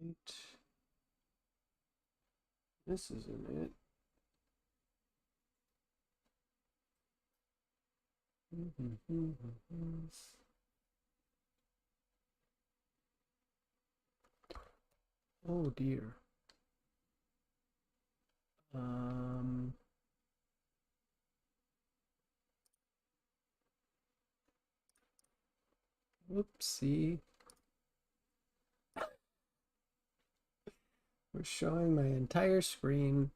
Right. This isn't it. Oh dear. Um, Whoopsie. We're showing my entire screen.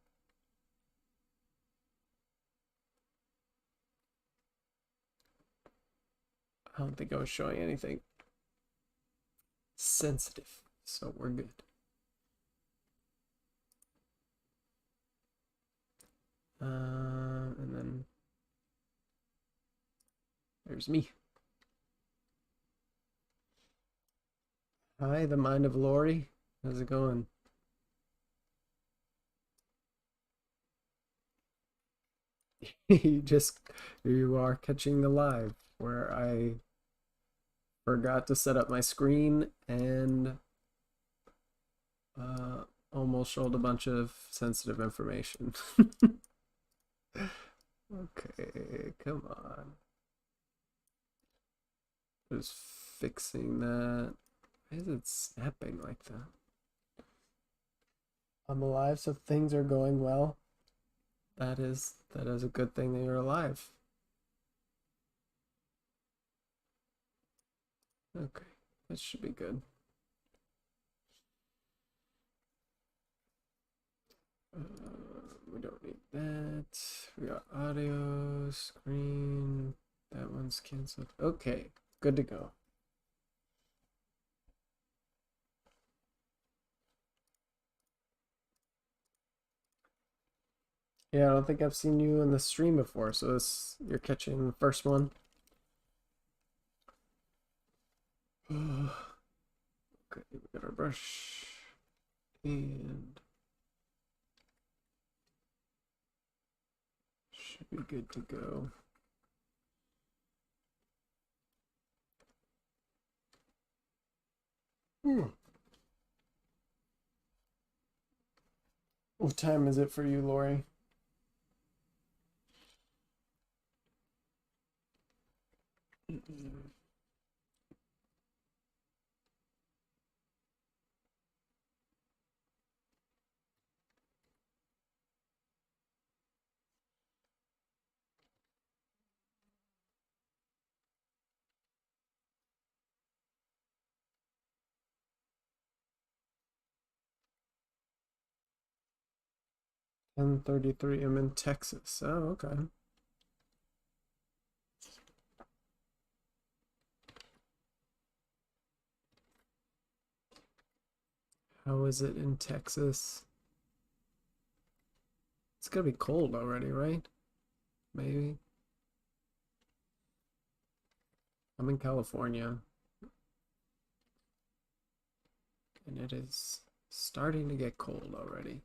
I don't think I was showing anything sensitive, so we're good. And then there's me. Hi, the mind of Lori. How's it going? you just you are catching the live where I forgot to set up my screen and uh, almost showed a bunch of sensitive information. Okay, come on. Just fixing that. Why is it snapping like that? I'm alive, so things are going well. That is a good thing that you're alive. Okay, that should be good. We don't need that. We got audio, screen. That one's canceled. Okay, good to go. Yeah, I don't think I've seen you in the stream before, so you're catching the first one. Okay, we got our brush and should be good to go. What time is it for you, Lori? Mm-mm. 10:33. I'm in Texas. Oh, okay. How is it in Texas? It's gonna be cold already, right? Maybe. I'm in California, and it is starting to get cold already.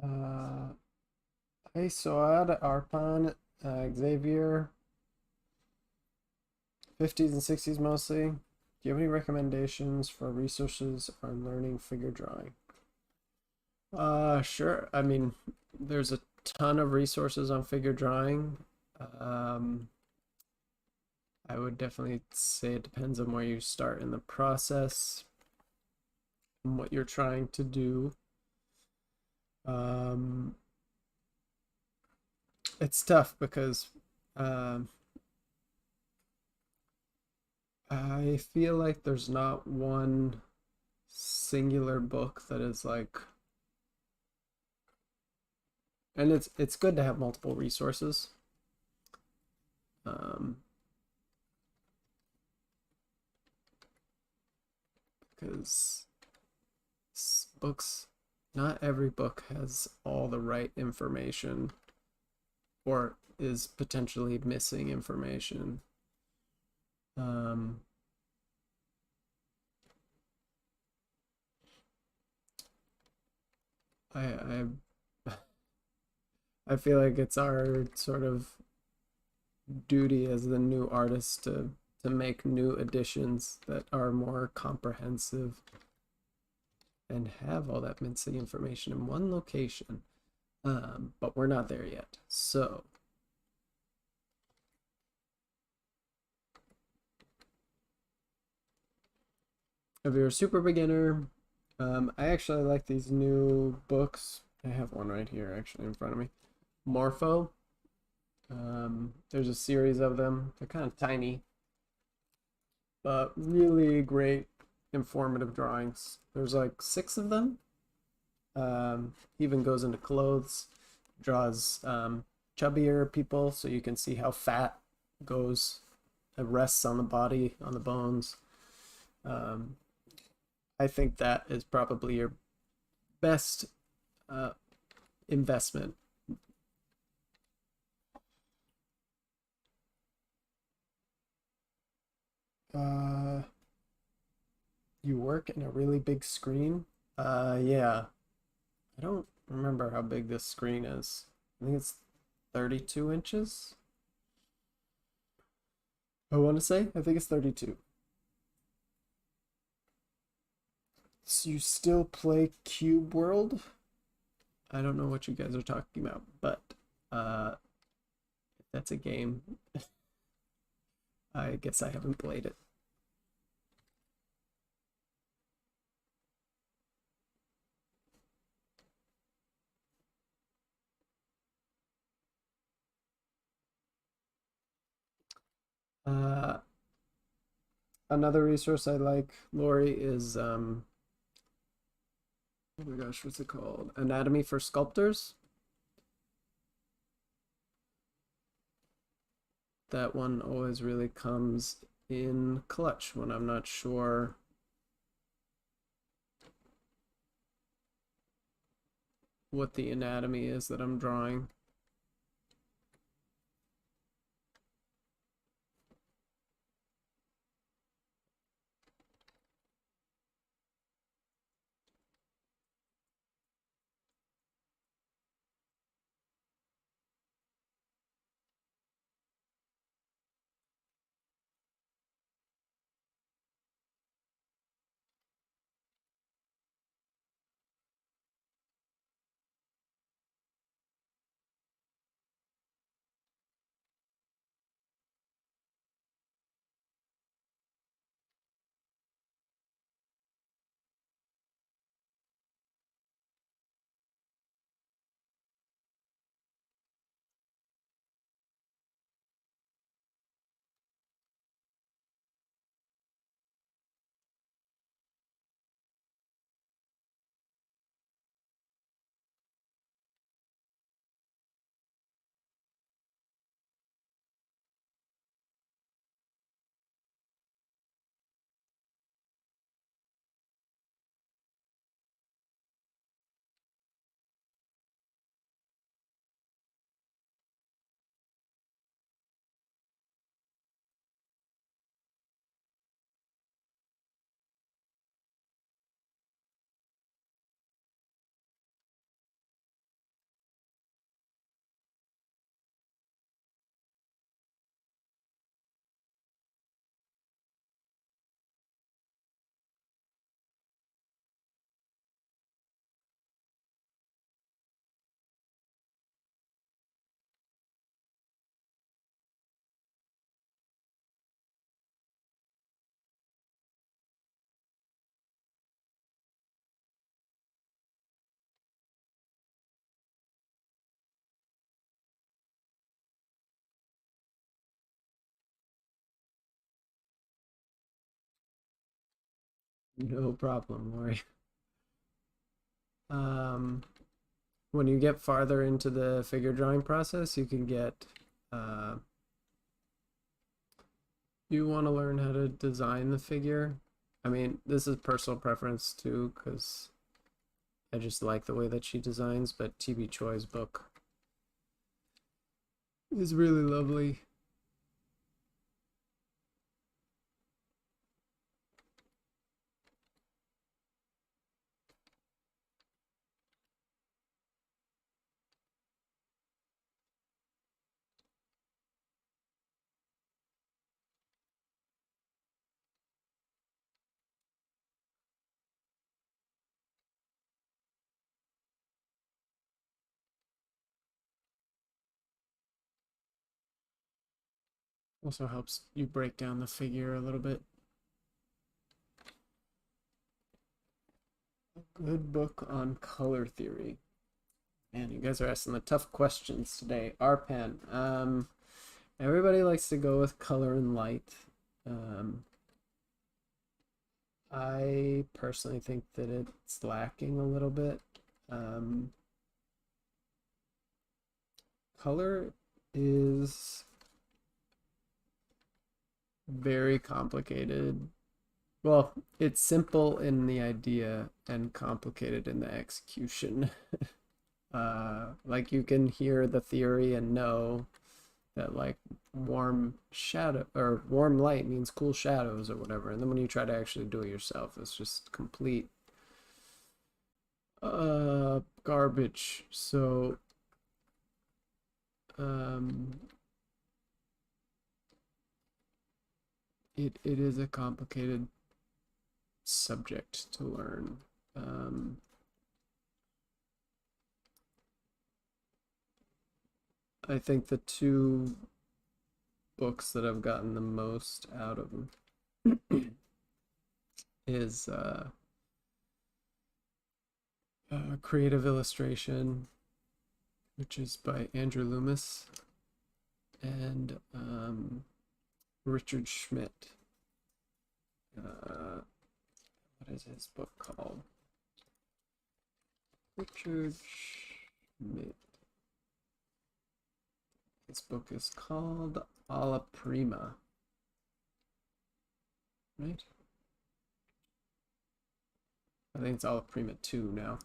Uh, Hey, Suad, Arpan, Xavier, 50s and 60s mostly. Do you have any recommendations for resources on learning figure drawing? Sure. I mean, there's a ton of resources on figure drawing. Um, I would definitely say it depends on where you start in the process and what you're trying to do. Um, it's tough because um, I feel like there's not one singular book that is like, and it's good to have multiple resources. Um, because books, not every book has all the right information or is potentially missing information. Um, I I feel like it's our sort of duty as the new artists to make new editions that are more comprehensive and have all that missing information in one location. But we're not there yet. So, if you're a super beginner, I actually like these new books. I have one right here actually in front of me. Morpho. There's a series of them. They're kind of tiny, but really great informative drawings. There's like six of them. Even goes into clothes, draws chubbier people so you can see how fat goes, it rests on the body, on the bones. Um, I think that is probably your best uh, investment. Uh, you work in a really big screen? Yeah. I don't remember how big this screen is. I think it's 32 inches. I want to say. I think it's 32. So you still play Cube World? I don't know what you guys are talking about, but if that's a game, I guess I haven't played it. Uh, Another resource I like, Lori, is oh my gosh, what's it called? Anatomy for Sculptors. That one always really comes in clutch when I'm not sure what the anatomy is that I'm drawing. No problem, Lori. Um, when you get farther into the figure drawing process, you can get, uh, you want to learn how to design the figure. I mean, this is personal preference too, because I just like the way that she designs, but TB Choi's book is really lovely. Also helps you break down the figure a little bit. A good book on color theory. Man, you guys are asking the tough questions today. RPen. Everybody likes to go with color and light. Um, I personally think that it's lacking a little bit. Um, color is very complicated. Well, it's simple in the idea and complicated in the execution. Like you can hear the theory and know that like warm shadow or warm light means cool shadows or whatever, and then when you try to actually do it yourself, it's just complete garbage. So um it is a complicated subject to learn. I think the two books that I've gotten the most out of them is Creative Illustration, which is by Andrew Loomis, and Richard Schmidt. What is his book called? Richard Schmidt. His book is called Alla Prima. Right? I think it's Alla Prima 2 now.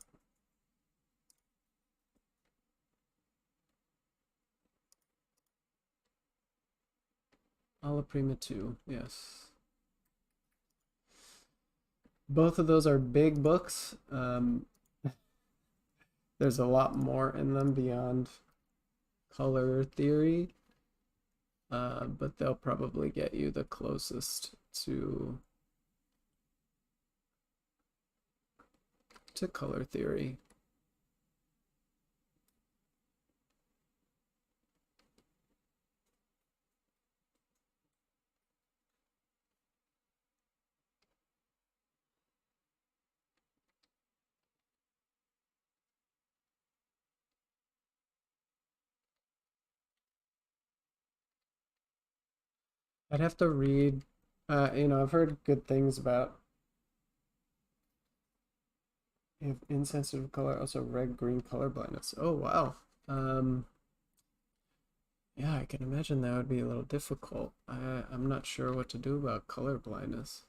Alla Prima 2, yes. Both of those are big books. There's a lot more in them beyond color theory, but they'll probably get you the closest to color theory. I'd have to read. I've heard good things about insensitive color, also red-green color blindness. Oh wow. Um, yeah, I can imagine that would be a little difficult. I'm not sure what to do about color blindness.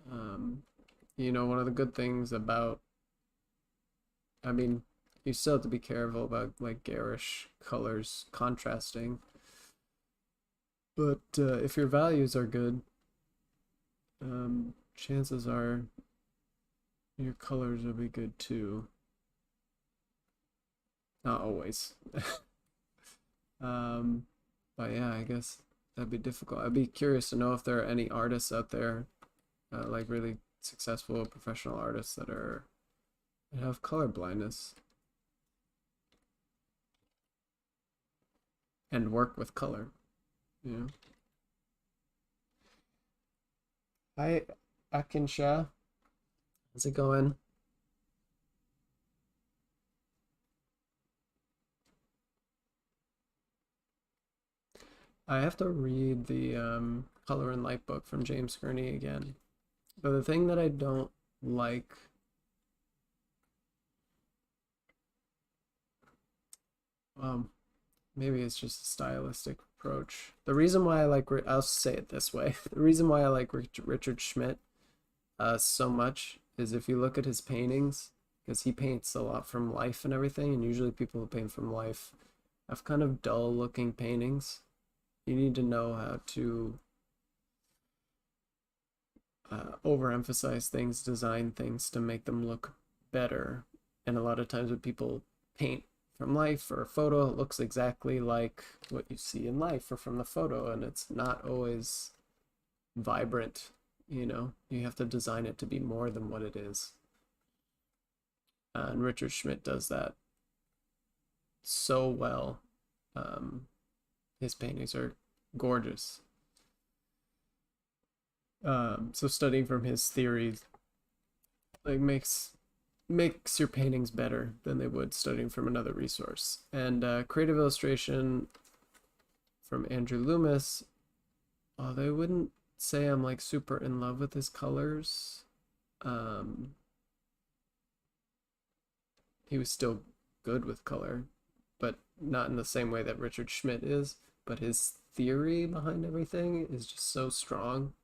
Um, one of the good things about, I mean, you still have to be careful about like garish colors contrasting. But if your values are good, chances are your colors will be good too. Not always. um, but yeah, I guess that'd be difficult. I'd be curious to know if there are any artists out there, like really successful professional artists that have color blindness and work with color. You know. Hi, Akinsha. How's it going? I have to read the Color and Light book from James Gurney again. But the thing that I don't like, um, maybe it's just a stylistic approach. The reason why I like, I'll say it this way, the reason why I like Richard Schmidt so much is if you look at his paintings, because he paints a lot from life and everything, and usually people who paint from life have kind of dull looking paintings. You need to know how to overemphasize things, design things to make them look better. And a lot of times when people paint from life or a photo, it looks exactly like what you see in life or from the photo, and it's not always vibrant. You know, you have to design it to be more than what it is. And Richard Schmidt does that so well. Um, his paintings are gorgeous. So studying from his theories like makes your paintings better than they would studying from another resource. And creative illustration from Andrew Loomis, although I wouldn't say I'm like super in love with his colors. Um, he was still good with color, but not in the same way that Richard Schmidt is. But his theory behind everything is just so strong.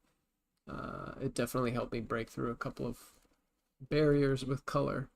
It definitely helped me break through a couple of barriers with color.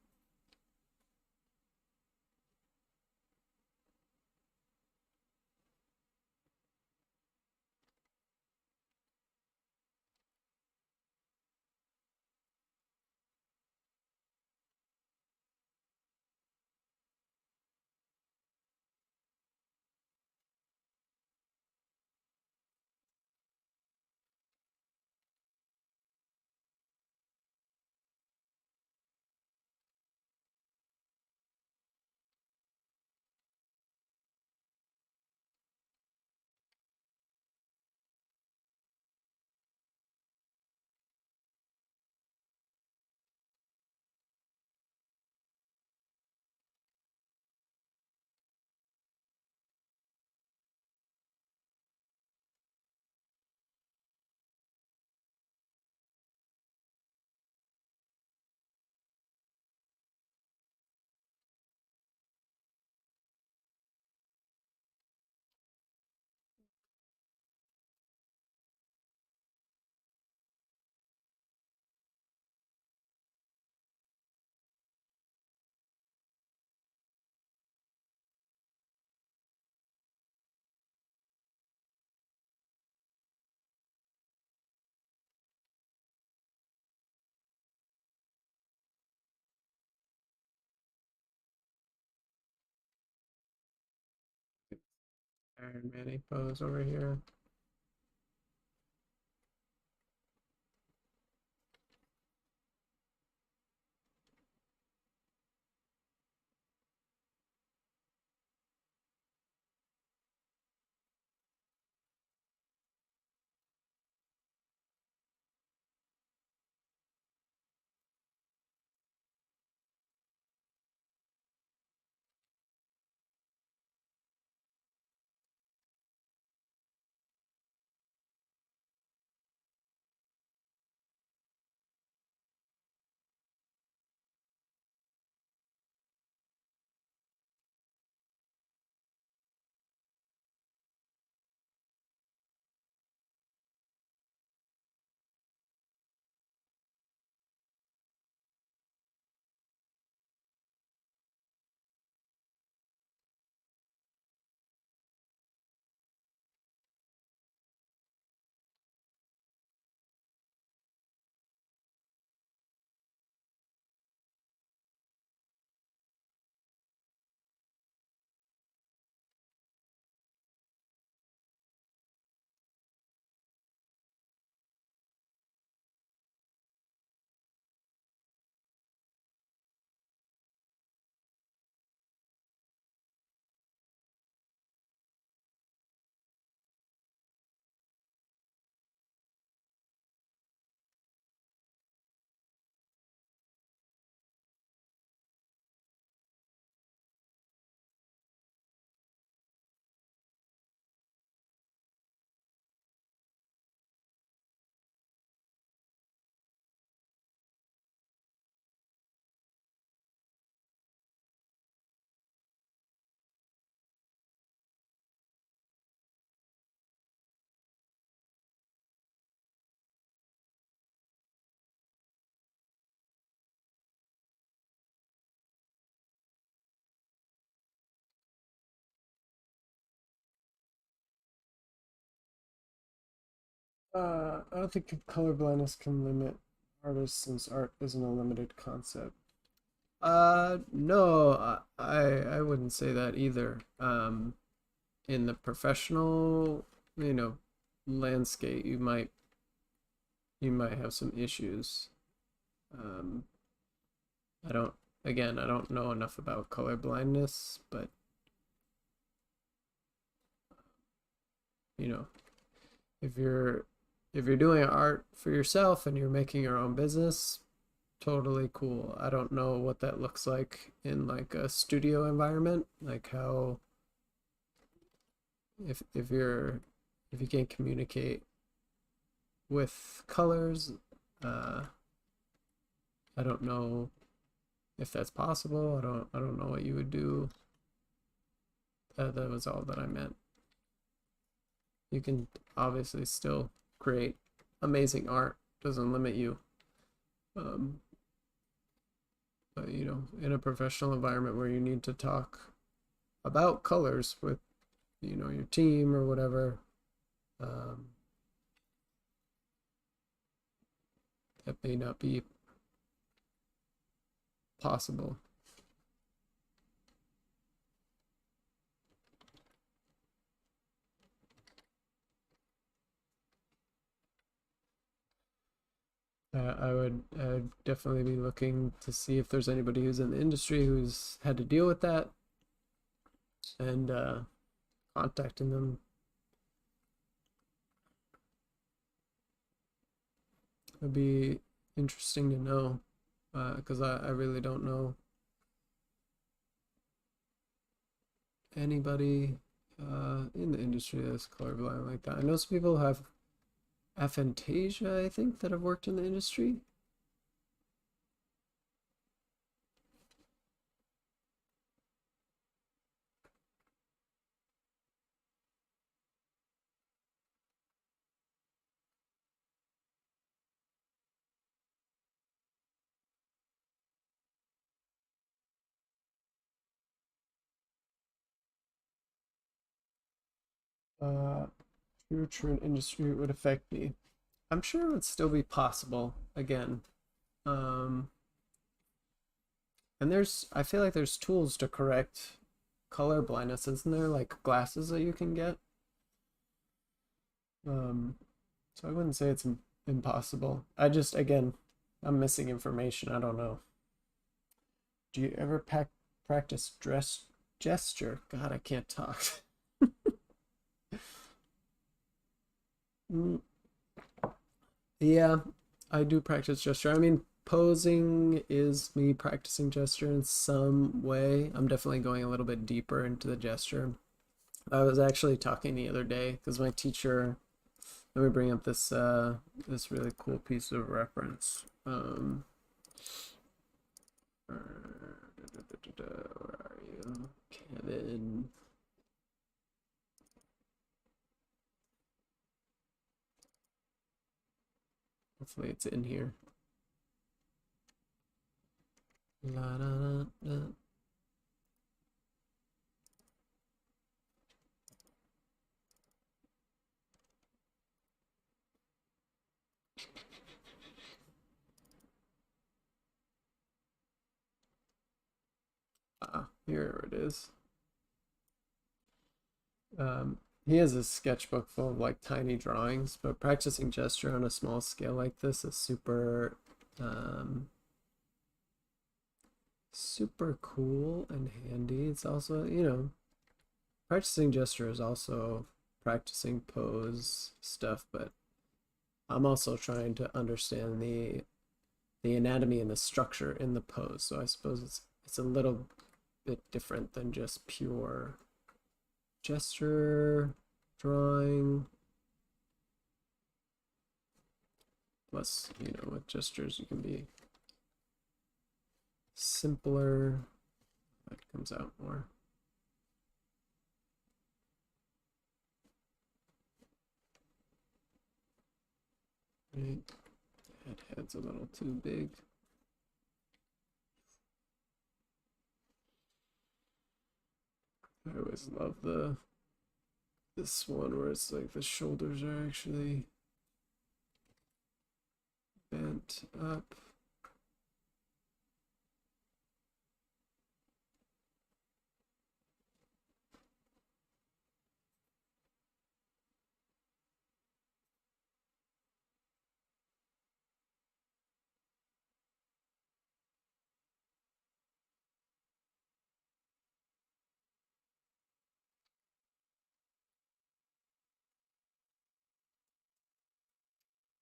Iron Man pose over here. I don't think color blindness can limit artists since art isn't a limited concept. No, I wouldn't say that either. In the professional, you know, landscape, you might have some issues. Um, I don't, again, I don't know enough about color blindness, but you know, if you're if you're doing art for yourself and you're making your own business, totally cool. I don't know what that looks like in like a studio environment, like how if you can't communicate with colors, uh, I don't know if that's possible. I don't know what you would do. That was all that I meant. You can obviously still create amazing art. Doesn't limit you. Um, but in a professional environment where you need to talk about colors with your team or whatever, um, that may not be possible. I would definitely be looking to see if there's anybody who's in the industry who's had to deal with that, and contacting them. It'd be interesting to know, because I really don't know anybody in the industry that's colorblind like that. I know some people have aphantasia, I think, that have worked in the industry. Uh, future in industry would affect me. I'm sure it would still be possible again. Um, and I feel like there's tools to correct color blindness, isn't there? Like glasses that you can get. Um, so I wouldn't say it's impossible. Again, I'm missing information. I don't know. Do you ever practice dress gesture? God, I can't talk. Mm, yeah, I do practice gesture. I mean, posing is me practicing gesture in some way. I'm definitely going a little bit deeper into the gesture. I was actually talking the other day because my teacher, let me bring up this really cool piece of reference. Where are you, Kevin? Hopefully it's in here. La, da, da, da. Here it is. He has a sketchbook full of like tiny drawings, but practicing gesture on a small scale like this is um, super cool and handy. It's also, practicing gesture is also practicing pose stuff, but I'm also trying to understand the anatomy and the structure in the pose. So I suppose it's a little bit different than just pure gesture drawing. Plus, with gestures you can be simpler. That comes out more. Right. That head's a little too big. I always love this one where it's like the shoulders are actually bent up.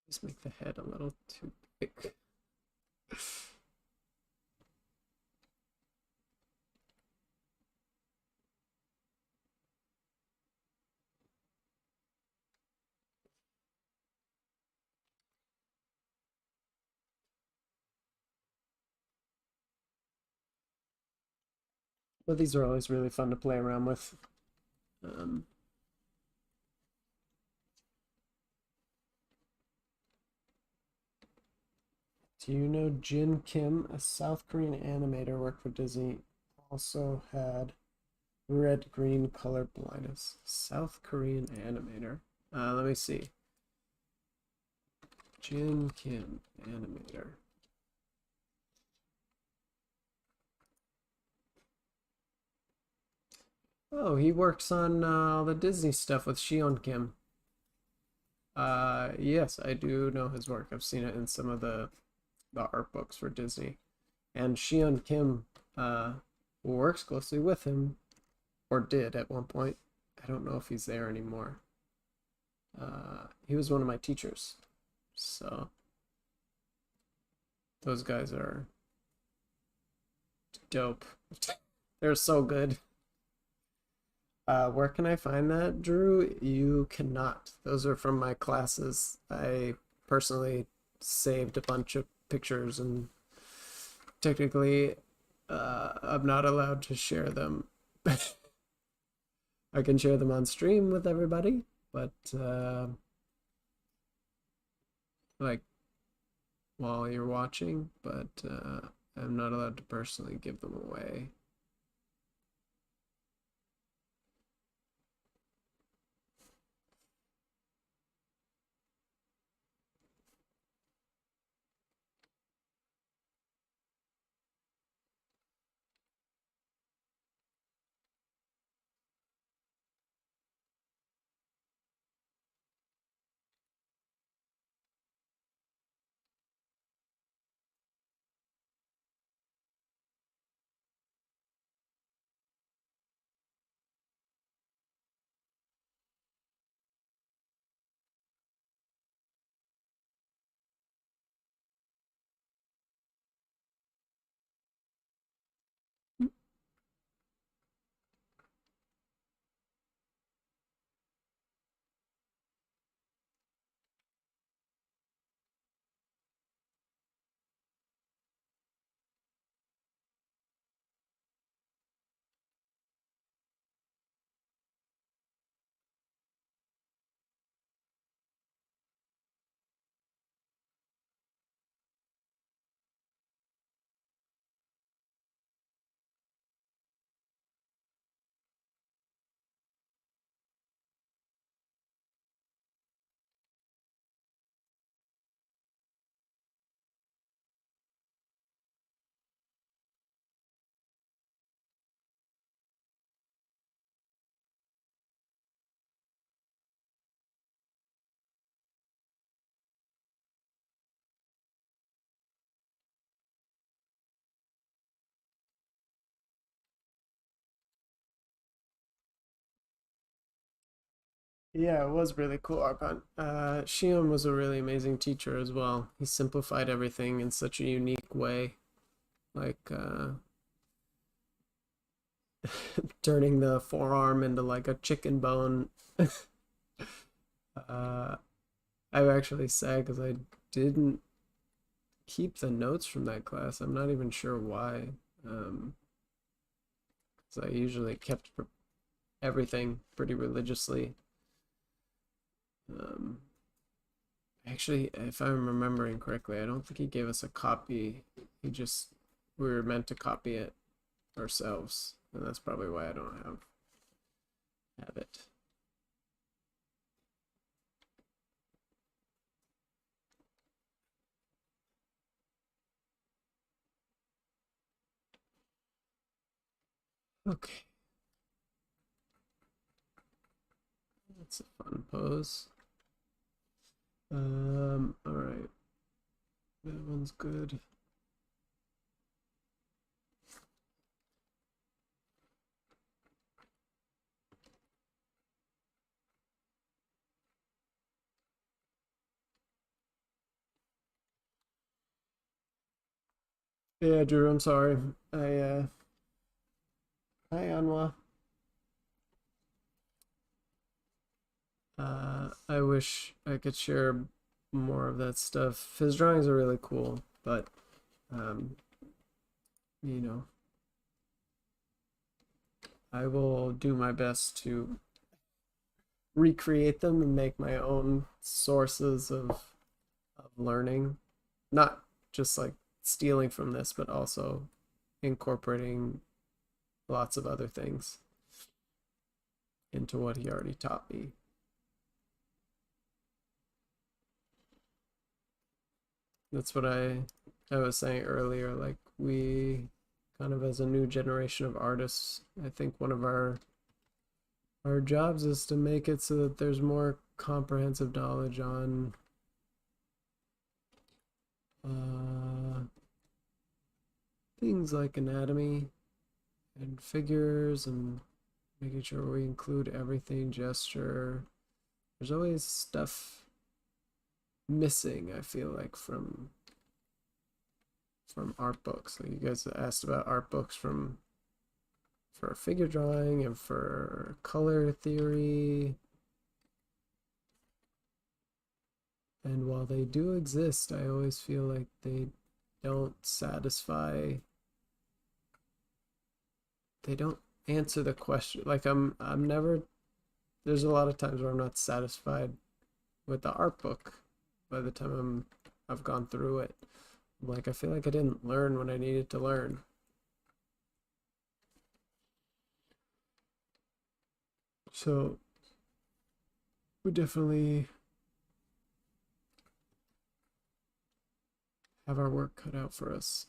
Just make the head a little too big. But these are always really fun to play around with. Um, do you know Jin Kim, a South Korean animator, worked for Disney, also had red-green color blindness? South Korean animator. Let me see. Jin Kim, animator. Oh, he works on all the Disney stuff with Shion Kim. Yes, I do know his work. I've seen it in some of the art books for Disney. And Shion Kim works closely with him, or did at one point. I don't know if he's there anymore. He was one of my teachers, so those guys are dope. They're so good. Where can I find that, Drew? You cannot. Those are from my classes. I personally saved a bunch of pictures, and technically, I'm not allowed to share them. I can share them on stream with everybody, but like while you're watching, but I'm not allowed to personally give them away. Yeah, it was really cool, Arpan. Shion was a really amazing teacher as well. He simplified everything in such a unique way, like turning the forearm into like a chicken bone. uh, I'm actually sad because I didn't keep the notes from that class. I'm not even sure why. Um, 'Cause I usually kept everything pretty religiously. Um, Actually, if I'm remembering correctly, I don't think he gave us a copy. He just, we were meant to copy it ourselves, and that's probably why I don't have it. Okay, that's a fun pose. All right, that one's good. Yeah, Drew, I'm sorry. Hi, Anwa. I wish I could share more of that stuff. His drawings are really cool, but um, you know, I will do my best to recreate them and make my own sources of learning. Not just like stealing from this, but also incorporating lots of other things into what he already taught me. That's what I was saying earlier. Like we kind of as a new generation of artists, I think one of our jobs is to make it so that there's more comprehensive knowledge on uh, things like anatomy and figures and making sure we include everything, gesture. There's always stuff missing, I feel like, from art books. Like you guys asked about art books from for figure drawing and for color theory. And while they do exist, I always feel like they don't satisfy, they don't answer the question. Like I'm never there's a lot of times where I'm not satisfied with the art book by the time I've gone through it. I'm like I feel like I didn't learn what I needed to learn. So we definitely have our work cut out for us.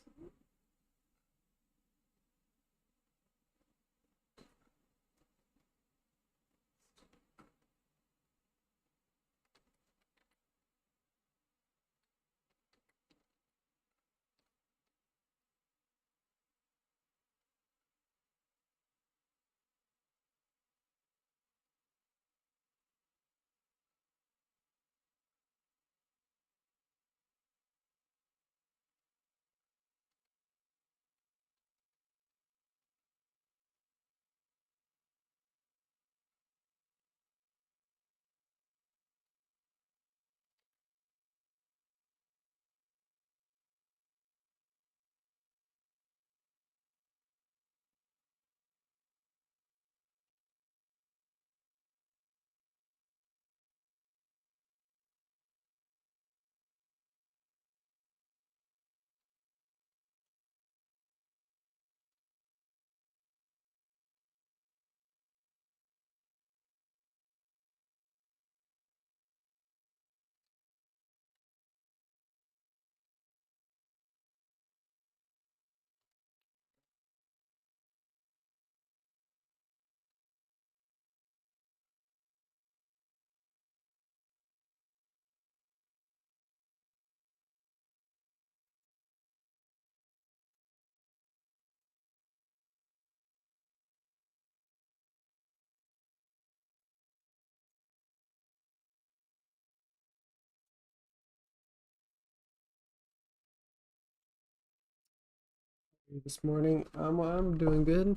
This morning, I'm doing good.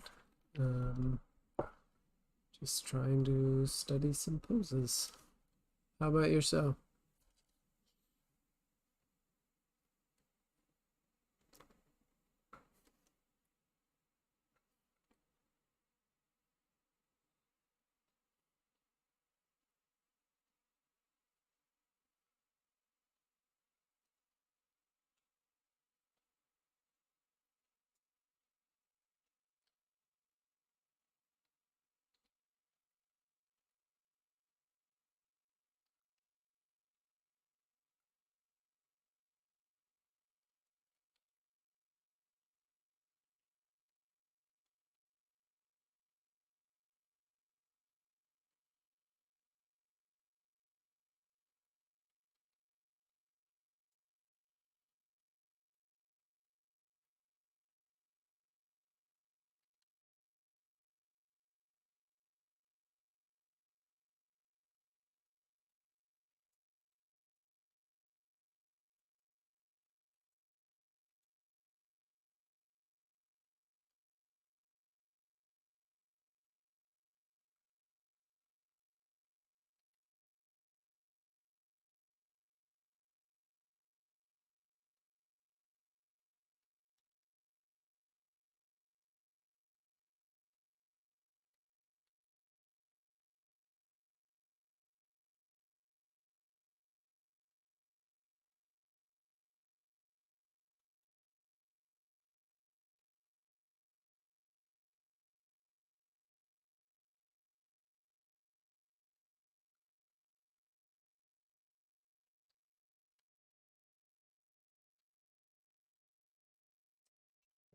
Um, just trying to study some poses. How about yourself?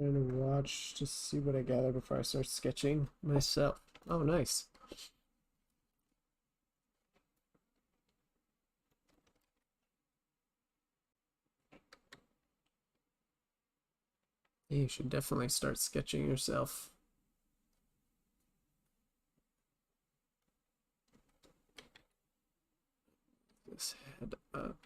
I'm gonna watch to see what I gather before I start sketching myself. Oh, nice. Yeah, you should definitely start sketching yourself. This head up.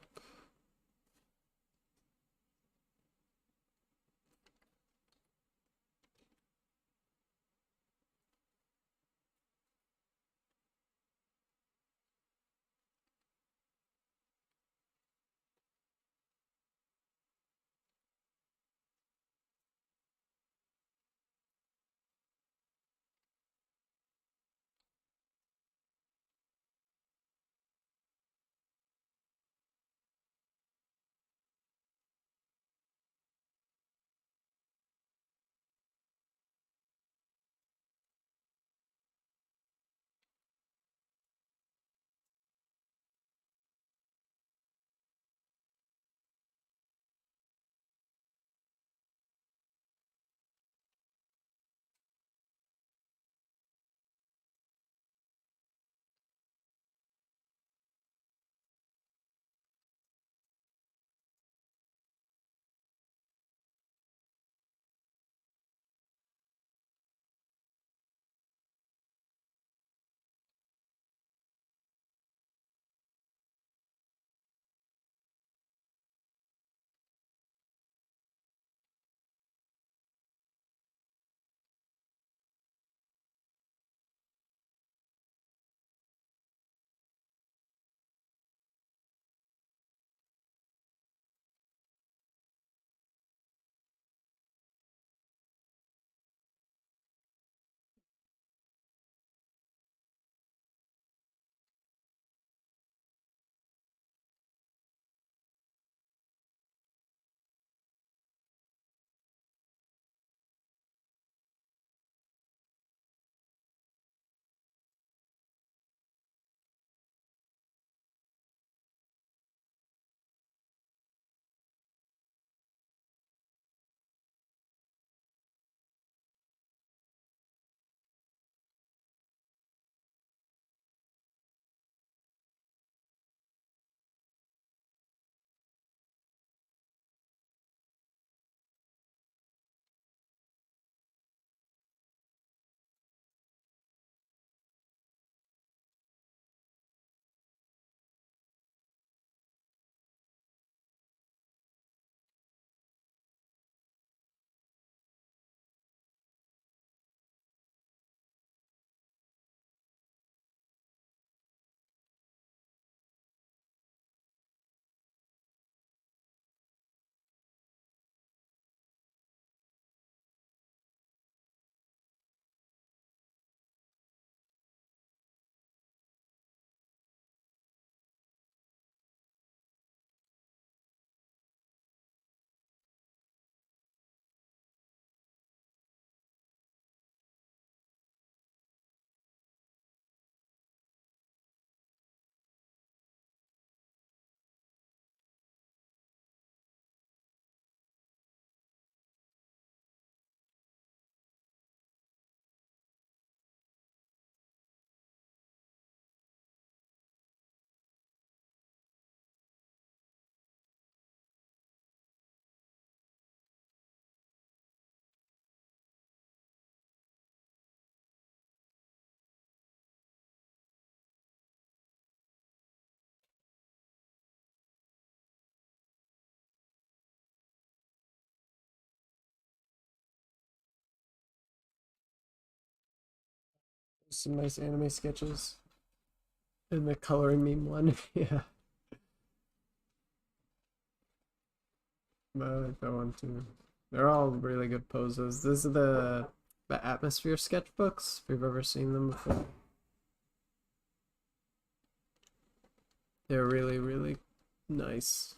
Some nice anime sketches. And the coloring meme one. Yeah. But I like that one too. They're all really good poses. This is the atmosphere sketchbooks. If you've ever seen them before. They're really, really nice.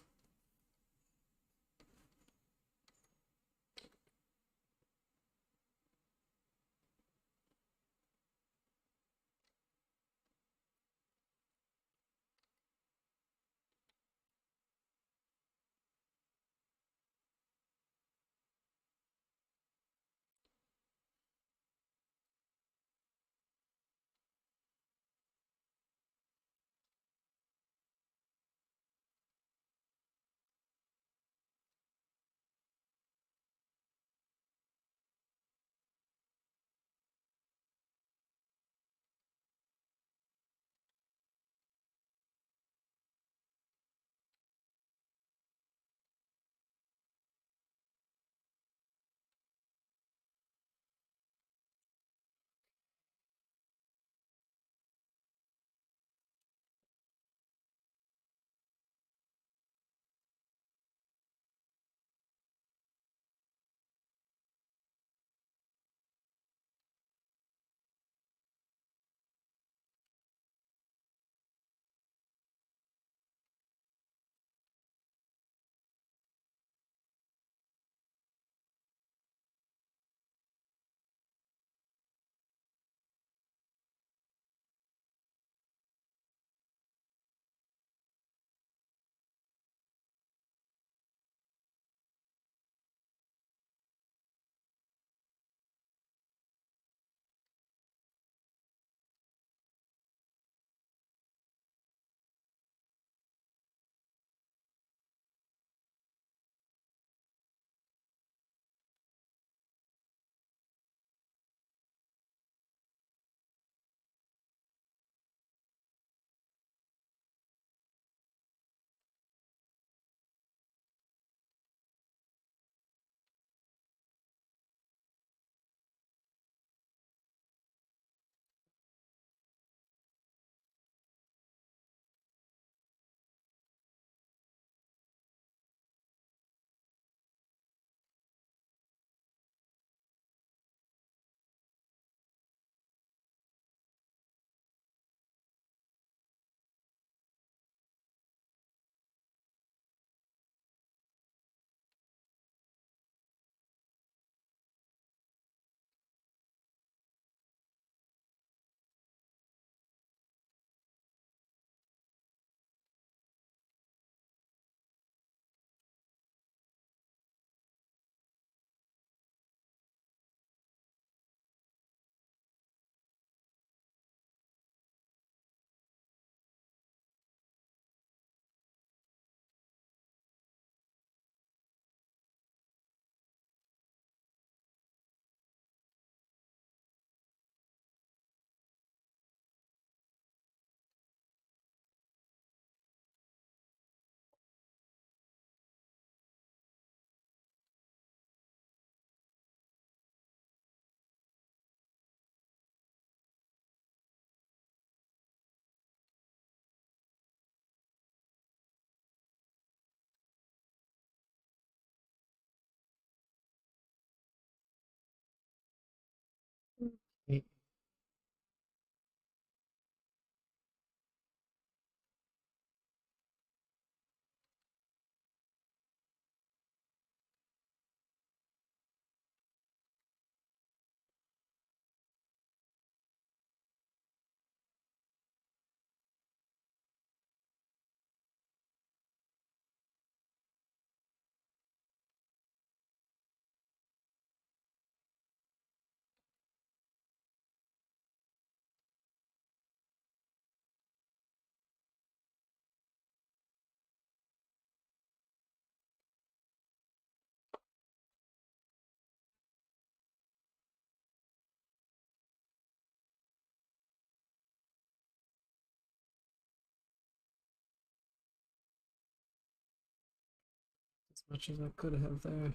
much as I could have there.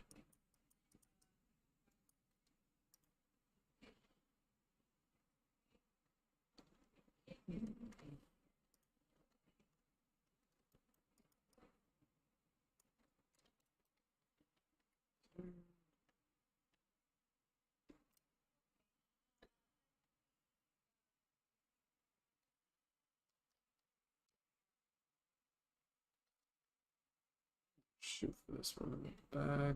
Shoot for this one in the back.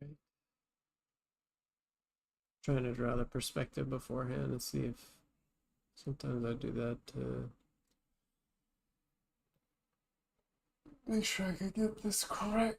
Okay. Trying to draw the perspective beforehand and see if sometimes I do that to make sure I can get this correct.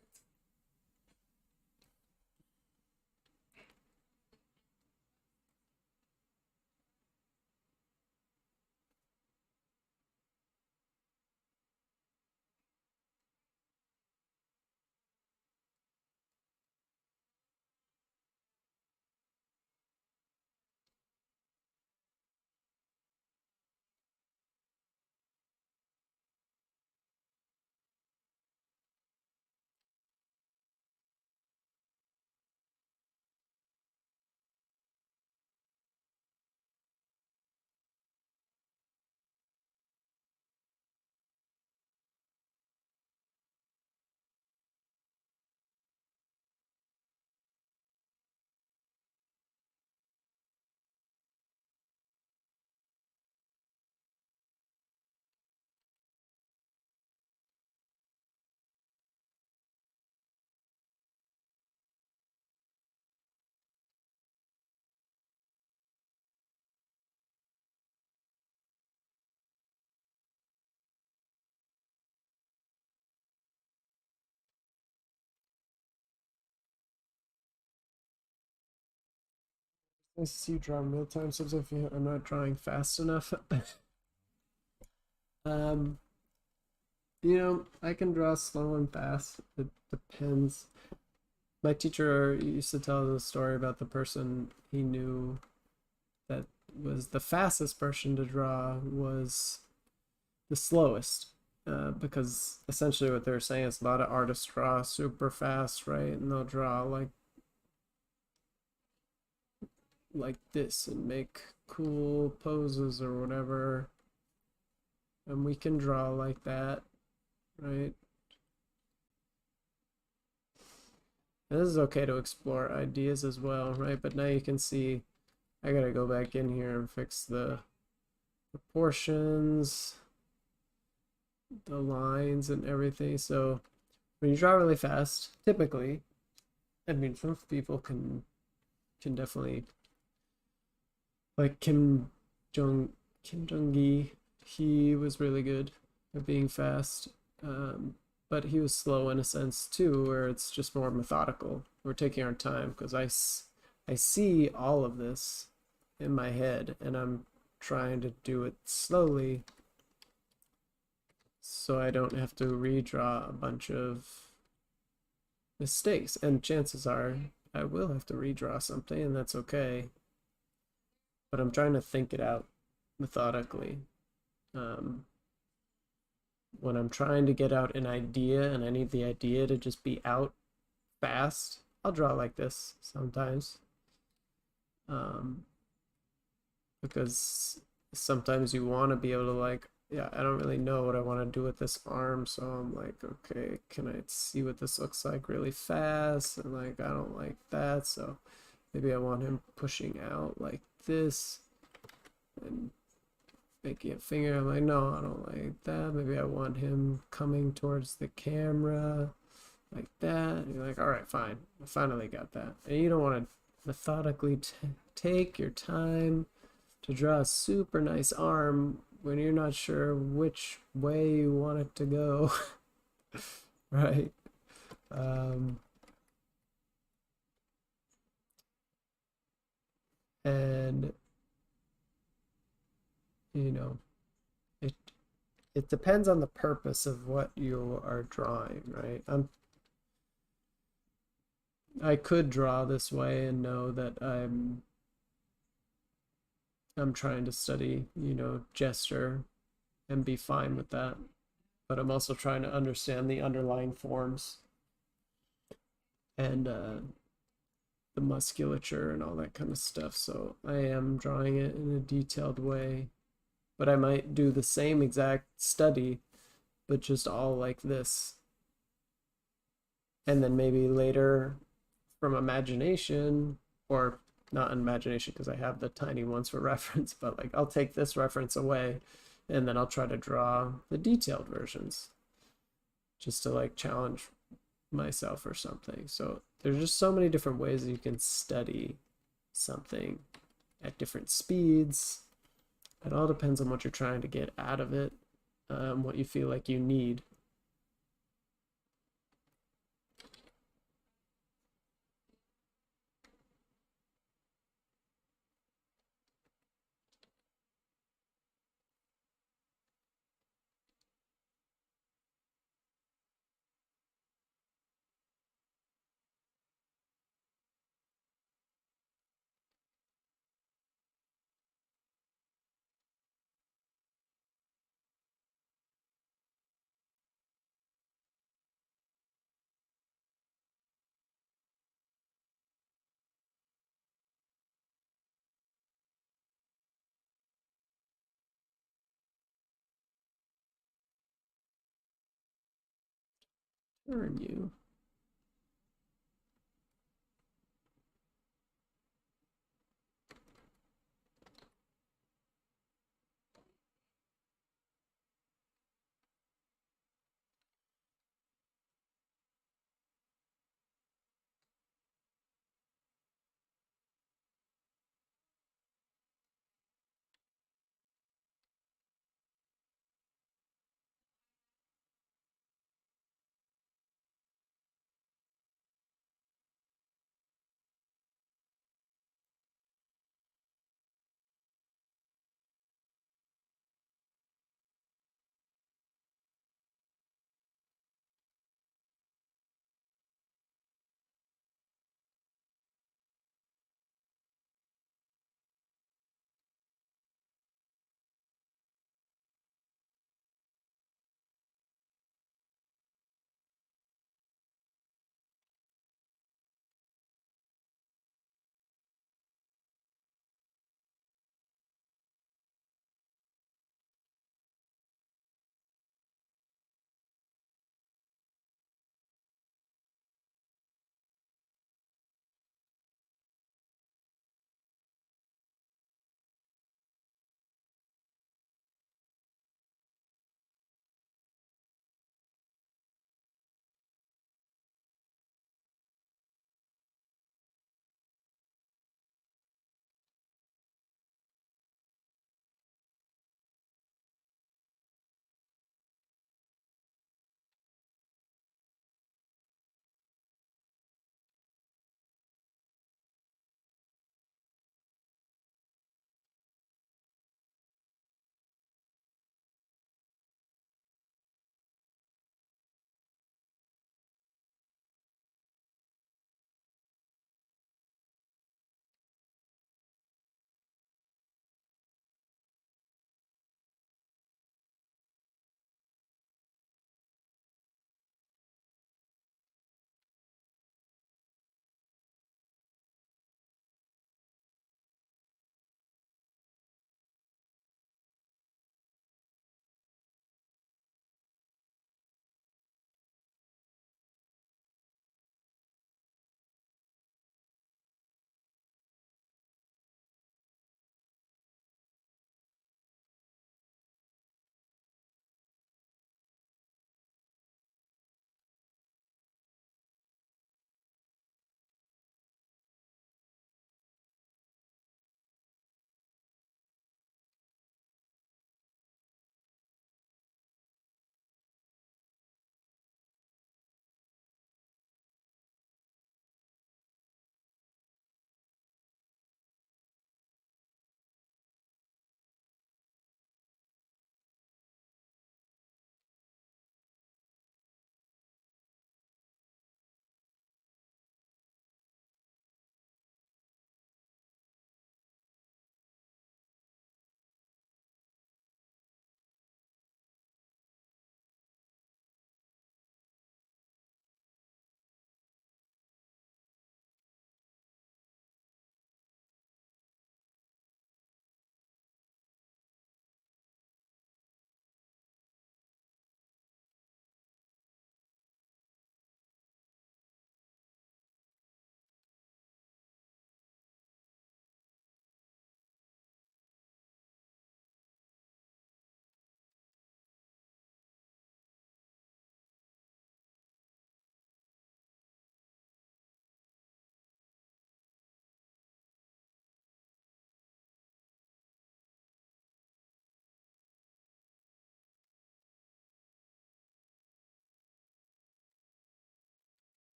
Nice to see you draw real time subs if I'm not drawing fast enough. um, I can draw slow and fast. It depends. My teacher used to tell the story about the person he knew that was the fastest person to draw was the slowest. Because essentially what they're saying is a lot of artists draw super fast, right? And they'll draw like this and make cool poses or whatever. And we can draw like that, right? And this is okay to explore ideas as well, right? But now you can see I gotta go back in here and fix the proportions, the lines and everything. So when you draw really fast, typically, I mean, some people can definitely, like Kim Jong-gi, he was really good at being fast. But he was slow in a sense too, where it's just more methodical. We're taking our time because I see all of this in my head and I'm trying to do it slowly so I don't have to redraw a bunch of mistakes. And chances are I will have to redraw something, and that's okay. But I'm trying to think it out methodically. Um, when I'm trying to get out an idea and I need the idea to just be out fast, I'll draw like this sometimes. Because sometimes you want to be able to like, yeah, I don't really know what I want to do with this arm, so I'm like, okay, can I see what this looks like really fast? And like, I don't like that, so maybe I want him pushing out like this. And making a finger. I'm like, no, I don't like that. Maybe I want him coming towards the camera like that. And you're like, all right, fine. I finally got that. And you don't want to methodically take your time to draw a super nice arm when you're not sure which way you want it to go, right? Um, and you know, it it depends on the purpose of what you are drawing, right? I could draw this way and know that I'm trying to study, gesture and be fine with that. But I'm also trying to understand the underlying forms and the musculature and all that kind of stuff. So I am drawing it in a detailed way. But I might do the same exact study, but just all like this. And then maybe later from imagination, or not imagination because I have the tiny ones for reference, but like I'll take this reference away and then I'll try to draw the detailed versions just to like challenge myself or something. So there's just so many different ways that you can study something at different speeds. It all depends on what you're trying to get out of it, what you feel like you need. Turn you.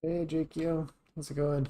Hey, Jakio. How's it going?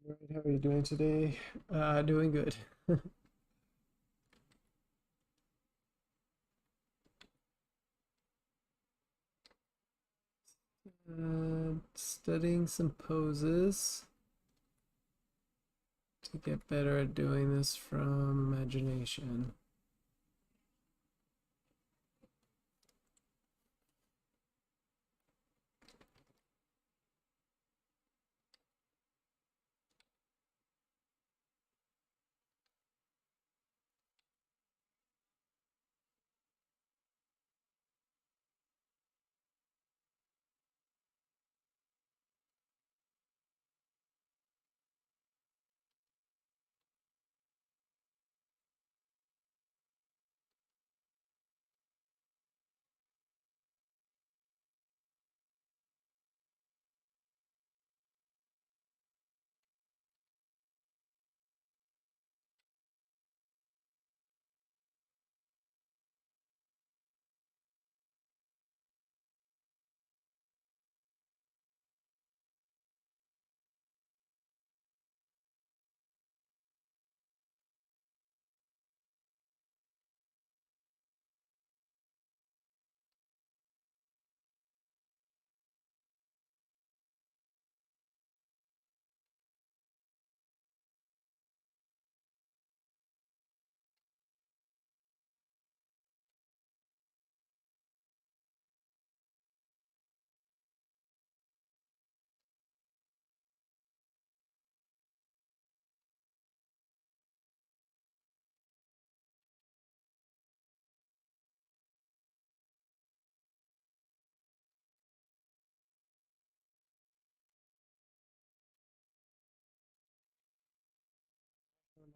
All right, how are you doing today? Doing good. Studying some poses to get better at doing this from imagination.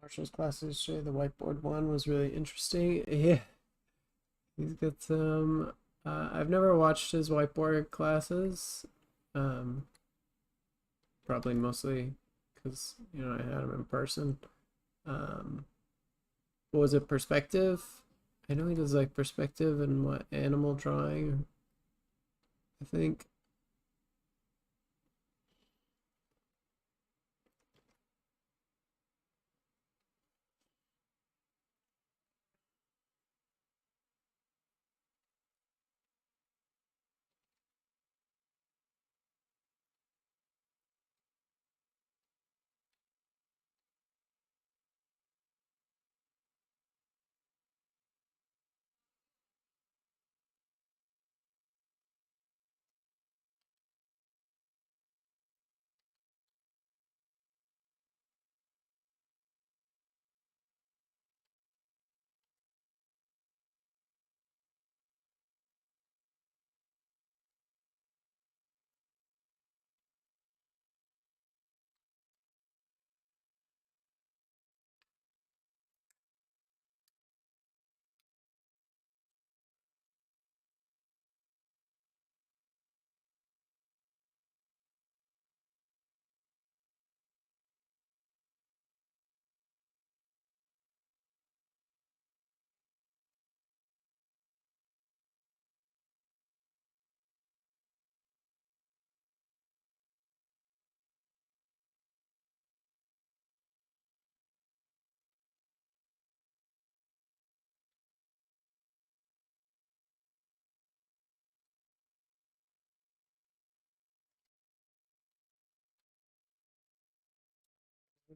Marshall's classes yesterday, the whiteboard one was really interesting. Yeah, he's got some. I've never watched his whiteboard classes. Um, Probably mostly because I had him in person. Um, what was it? Perspective. I know he does like perspective and what animal drawing. I think.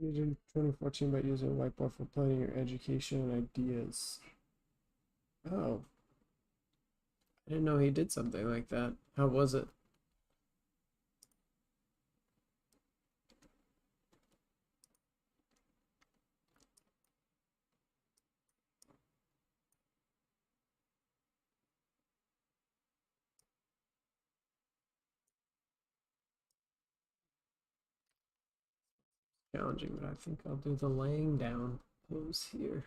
in 2014 by using a whiteboard for planning your education and ideas. Oh, I didn't know he did something like that. How was it? Challenging, but I think I'll do the laying down pose here.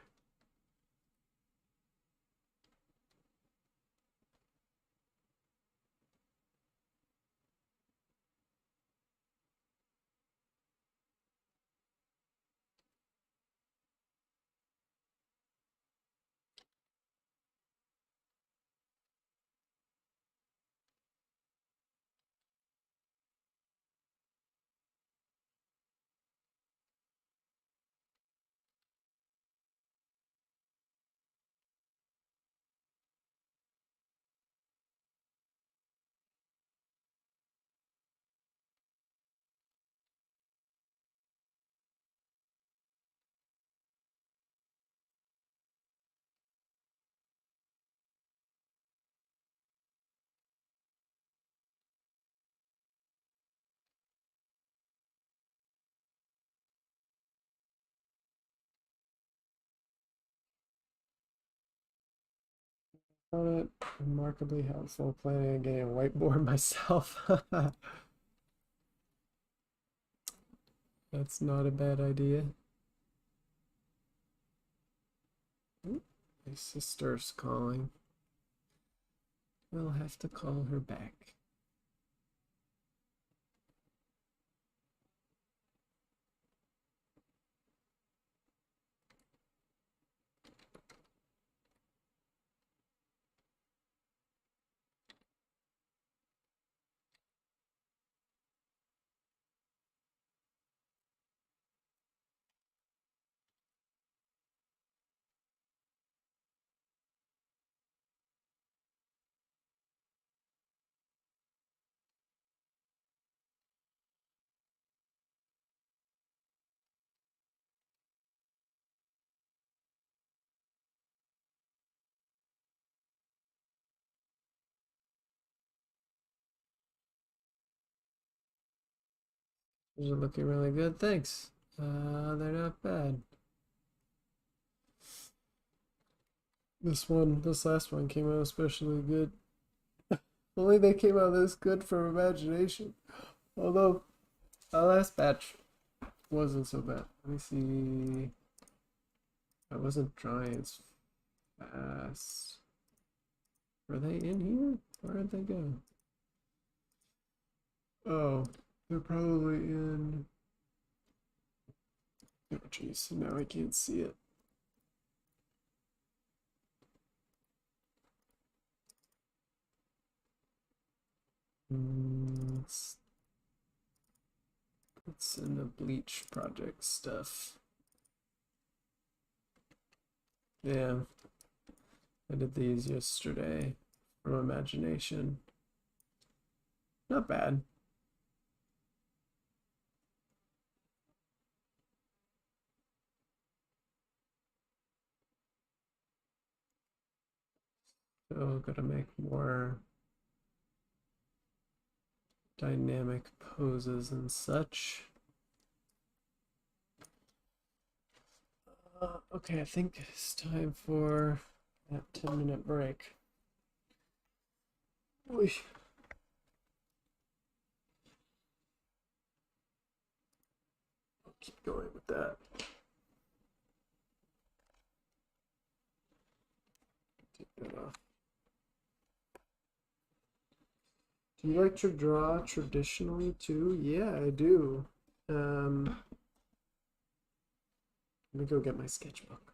Found it remarkably helpful planning on getting a whiteboard myself. That's not a bad idea. Ooh, my sister's calling. We'll have to call her back. These are looking really good. Thanks. They're not bad. This last one came out especially good. Only they came out this good from imagination. Although our last batch wasn't so bad. Let me see. I wasn't drawing as fast. Were they in here? Where did they go? Oh, they're probably in. Oh, jeez. Now I can't see it. It's in the bleach project stuff. Yeah, I did these yesterday from imagination. Not bad. So gotta make more dynamic poses and such. Okay, I think it's time for that 10-minute break. Oy. I'll keep going with that. Take that off. Do you like to draw traditionally too? Yeah, I do. Let me go get my sketchbook.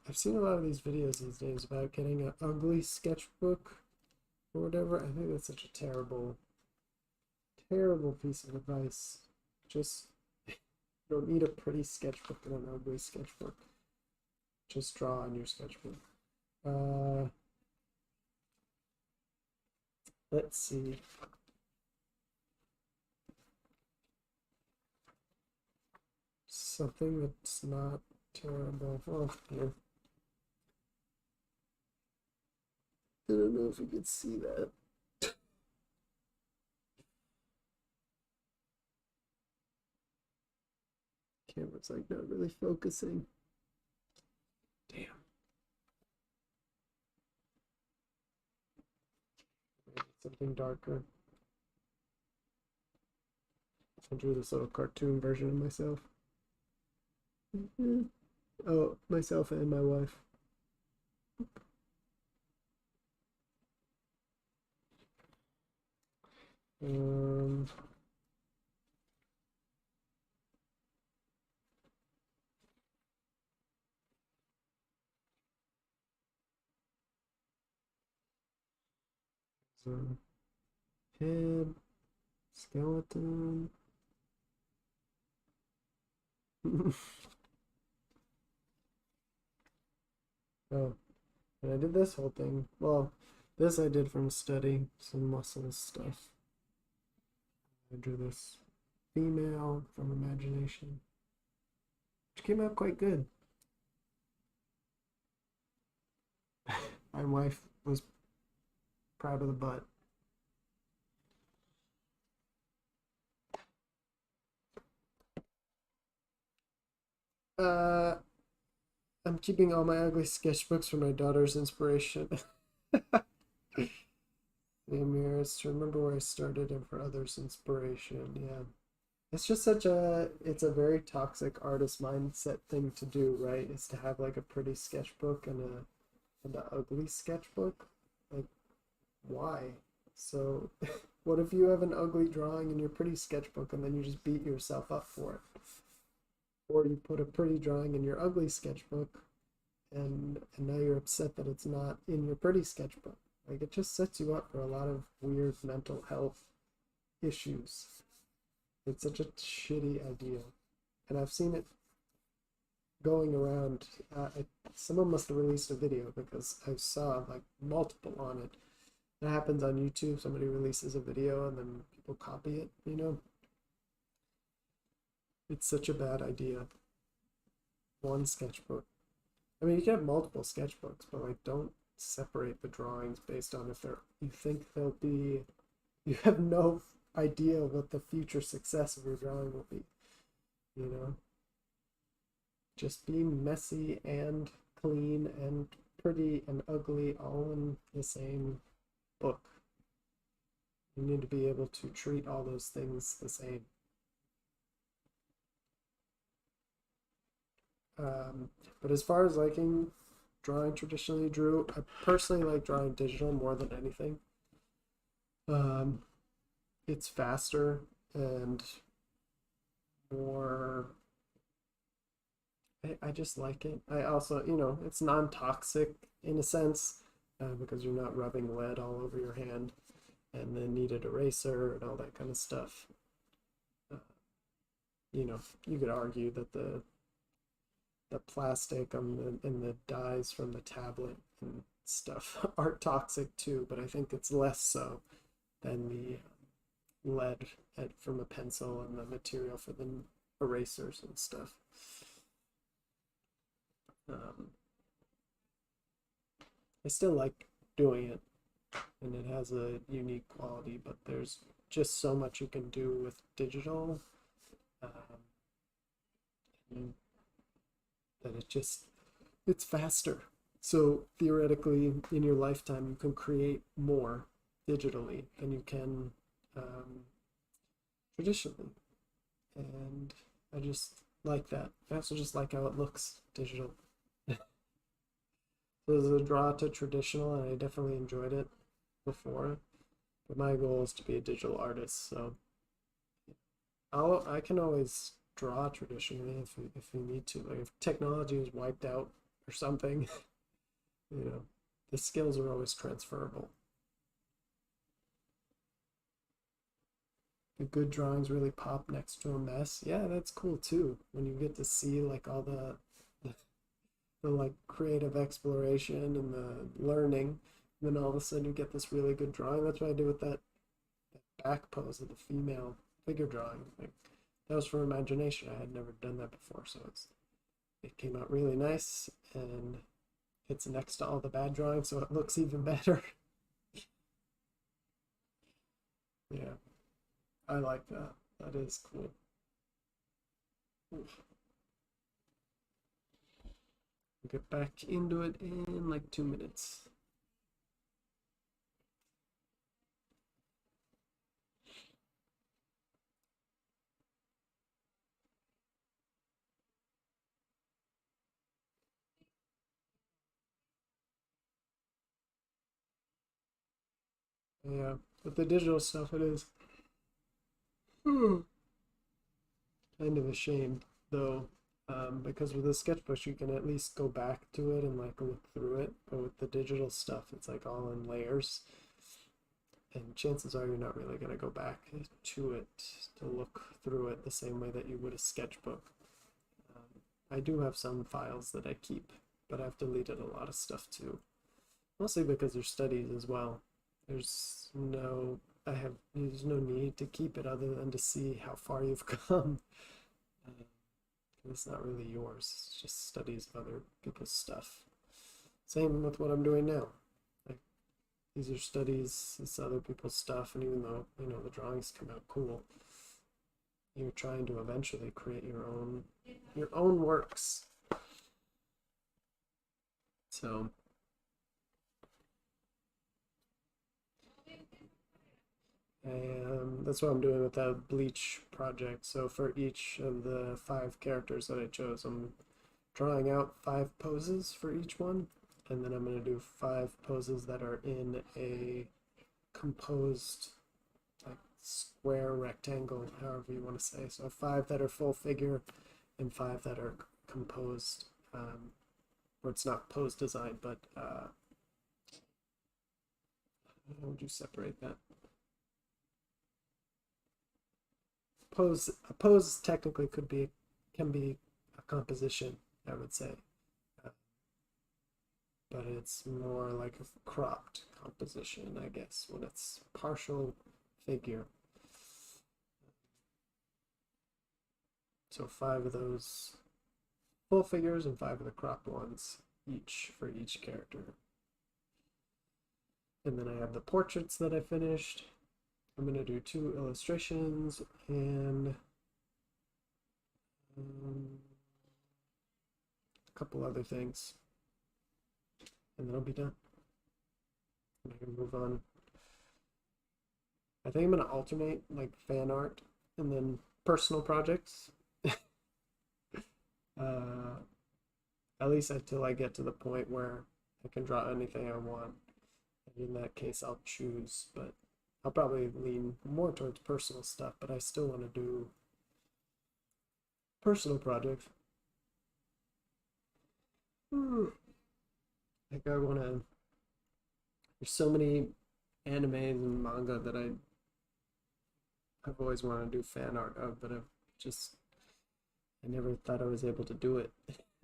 I've seen a lot of these videos these days about getting an ugly sketchbook or whatever. I think that's such a terrible, terrible piece of advice. Just you don't need a pretty sketchbook and an ugly sketchbook. Just draw on your sketchbook. Uh, let's see. Something that's not terrible. Oh, here. I don't know if you can see that. Camera's like not really focusing. Damn. Maybe something darker. I drew this little cartoon version of myself. Oh, myself and my wife. Um, so head, skeleton. Oh, and I did this whole thing. Well, this I did from study, some muscle stuff. I drew this female from imagination, which came out quite good. My wife was proud of the butt. Uh, I'm keeping all my ugly sketchbooks for my daughter's inspiration. Mirrors to remember where I started and for others' inspiration. Yeah. It's just it's a very toxic artist mindset thing to do, right? Is to have like a pretty sketchbook and an ugly sketchbook. Like, why? So, what if you have an ugly drawing in your pretty sketchbook and then you just beat yourself up for it? Or you put a pretty drawing in your ugly sketchbook and now you're upset that it's not in your pretty sketchbook. Like, it just sets you up for a lot of weird mental health issues. It's such a shitty idea. And I've seen it going around. Someone must have released a video because I saw like multiple on it. It happens on YouTube. Somebody releases a video and then people copy it, you know? It's such a bad idea. One sketchbook. I mean, you can have multiple sketchbooks, but like, don't separate the drawings based on if you think they'll be. You have no idea what the future success of your drawing will be. You know, just be messy and clean and pretty and ugly all in the same book. You need to be able to treat all those things the same. But as far as liking drawing traditionally drew, I personally like drawing digital more than anything. Um, it's faster and more. I just like it. I also, it's non-toxic in a sense because you're not rubbing lead all over your hand and then needed eraser and all that kind of stuff. Uh, you could argue that the plastic on and the dyes from the tablet and stuff are toxic too, but I think it's less so than the lead from a pencil and the material for the erasers and stuff. Um, I still like doing it, and it has a unique quality, but there's just so much you can do with digital um, that it's faster. So theoretically, in your lifetime, you can create more digitally than you can traditionally, and I just like that. I also just like how it looks digital. There's a draw to traditional, and I definitely enjoyed it before. But my goal is to be a digital artist, so I can always draw traditionally if you need to. Like if technology is wiped out or something, you know, the skills are always transferable. the good drawings really pop next to a mess. Yeah, that's cool too. When you get to see like all the like creative exploration and the learning, and then all of a sudden you get this really good drawing. That's what I did with that back pose of the female figure drawing. Like that was from imagination. I had never done that before, so it came out really nice, and it's next to all the bad drawings, so it looks even better. Yeah, I like that. That is cool. Oof. We'll get back into it in like 2 minutes. Yeah, with the digital stuff, it is kind of a shame though, because with the sketchbook you can at least go back to it and like look through it, but with the digital stuff, it's like all in layers, and chances are you're not really going to go back to it to look through it the same way that you would a sketchbook. I do have some files that I keep, but I've deleted a lot of stuff too, mostly because there's studies as well. There's no there's no need to keep it other than to see how far you've come. Uh, it's not really yours. It's just studies of other people's stuff. Same with what I'm doing now. Like these are studies, it's other people's stuff, and even though the drawings come out cool, you're trying to eventually create your own works. So that's what I'm doing with that bleach project. So for each of the 5 characters that I chose, I'm drawing out 5 poses for each one, and then I'm going to do 5 poses that are in a composed like square, rectangle, however you want to say. So 5 that are full figure and 5 that are composed, or it's not pose design, but how would you separate that? A pose technically can be a composition, I would say, uh, but it's more like a cropped composition, I guess, when it's partial figure. So 5 of those full figures and 5 of the cropped ones, each for each character. And then I have the portraits that I finished. I'm going to do 2 illustrations and a couple other things, and then I'll be done. And I can move on. I think I'm going to alternate like fan art and then personal projects. uh, at least until I get to the point where I can draw anything I want. And in that case, I'll choose, but I'll probably lean more towards personal stuff, but I still want to do personal projects. Like I want to. There's so many animes and manga that I've always wanted to do fan art of, but I never thought I was able to do it.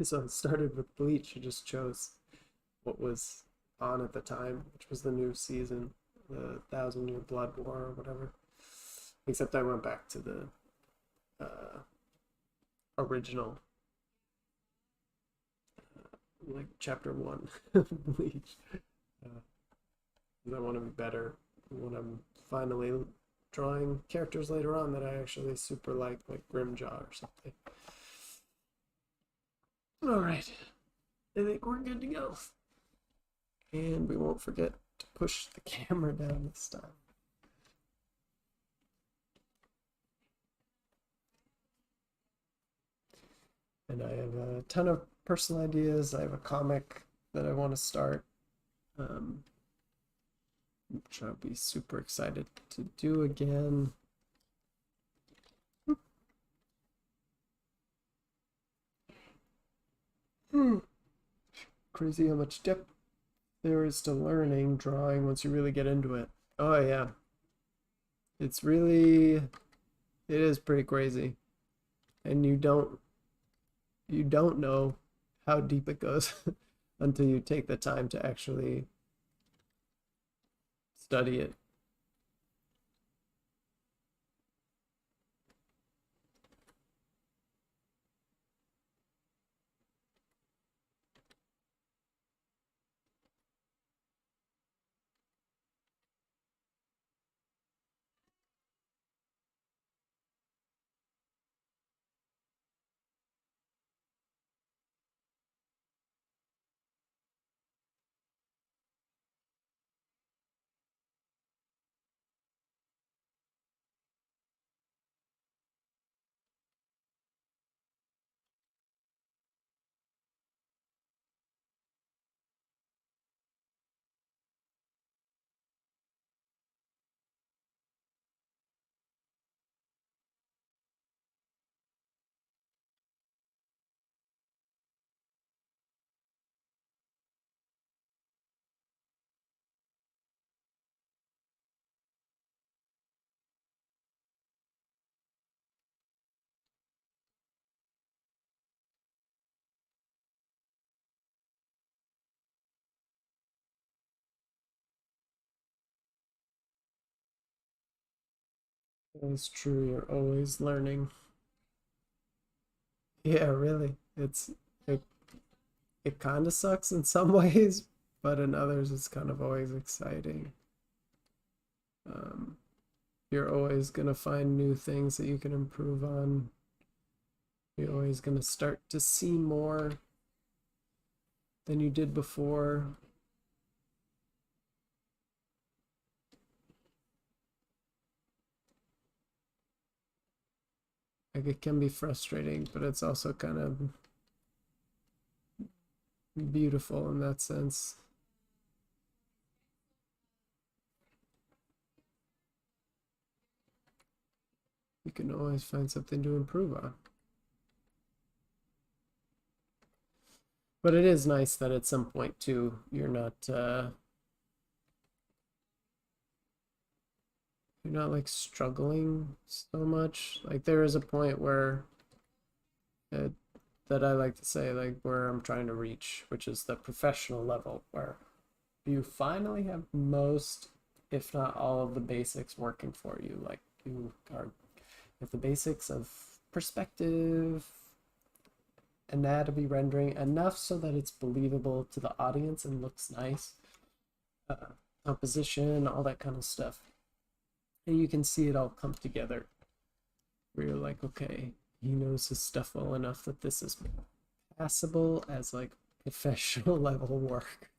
So I started with Bleach. I just chose what was on at the time, which was the new season, the 1,000 Year Blood War or whatever. Except I went back to the original, like chapter 1 of Bleach. I want to be better when I'm finally drawing characters later on that I actually super like Grimjaw or something. Alright, I think we're good to go. And we won't forget to push the camera down this time. And I have a ton of personal ideas. I have a comic that I want to start, which I'll be super excited to do again. Crazy how much depth there is to learning drawing once you really get into it. Oh yeah. It's really, it is pretty crazy. And you don't know how deep it goes until you take the time to actually study it. It's true, you're always learning. Yeah, really. It, it kind of sucks in some ways, but in others it's kind of always exciting. Um, you're always gonna find new things that you can improve on. You're always gonna start to see more than you did before. Like it can be frustrating, but it's also kind of beautiful in that sense. You can always find something to improve on. But it is nice that at some point too, you're not like struggling so much. Like there is a point where it, that I like to say, like where I'm trying to reach, which is the professional level, where you finally have most, if not all, of the basics working for you. Like you are with the basics of perspective, anatomy rendering, enough so that it's believable to the audience and looks nice, uh, composition, all that kind of stuff. And you can see it all come together where you're like, okay, he knows his stuff well enough that this is passable as like professional level work.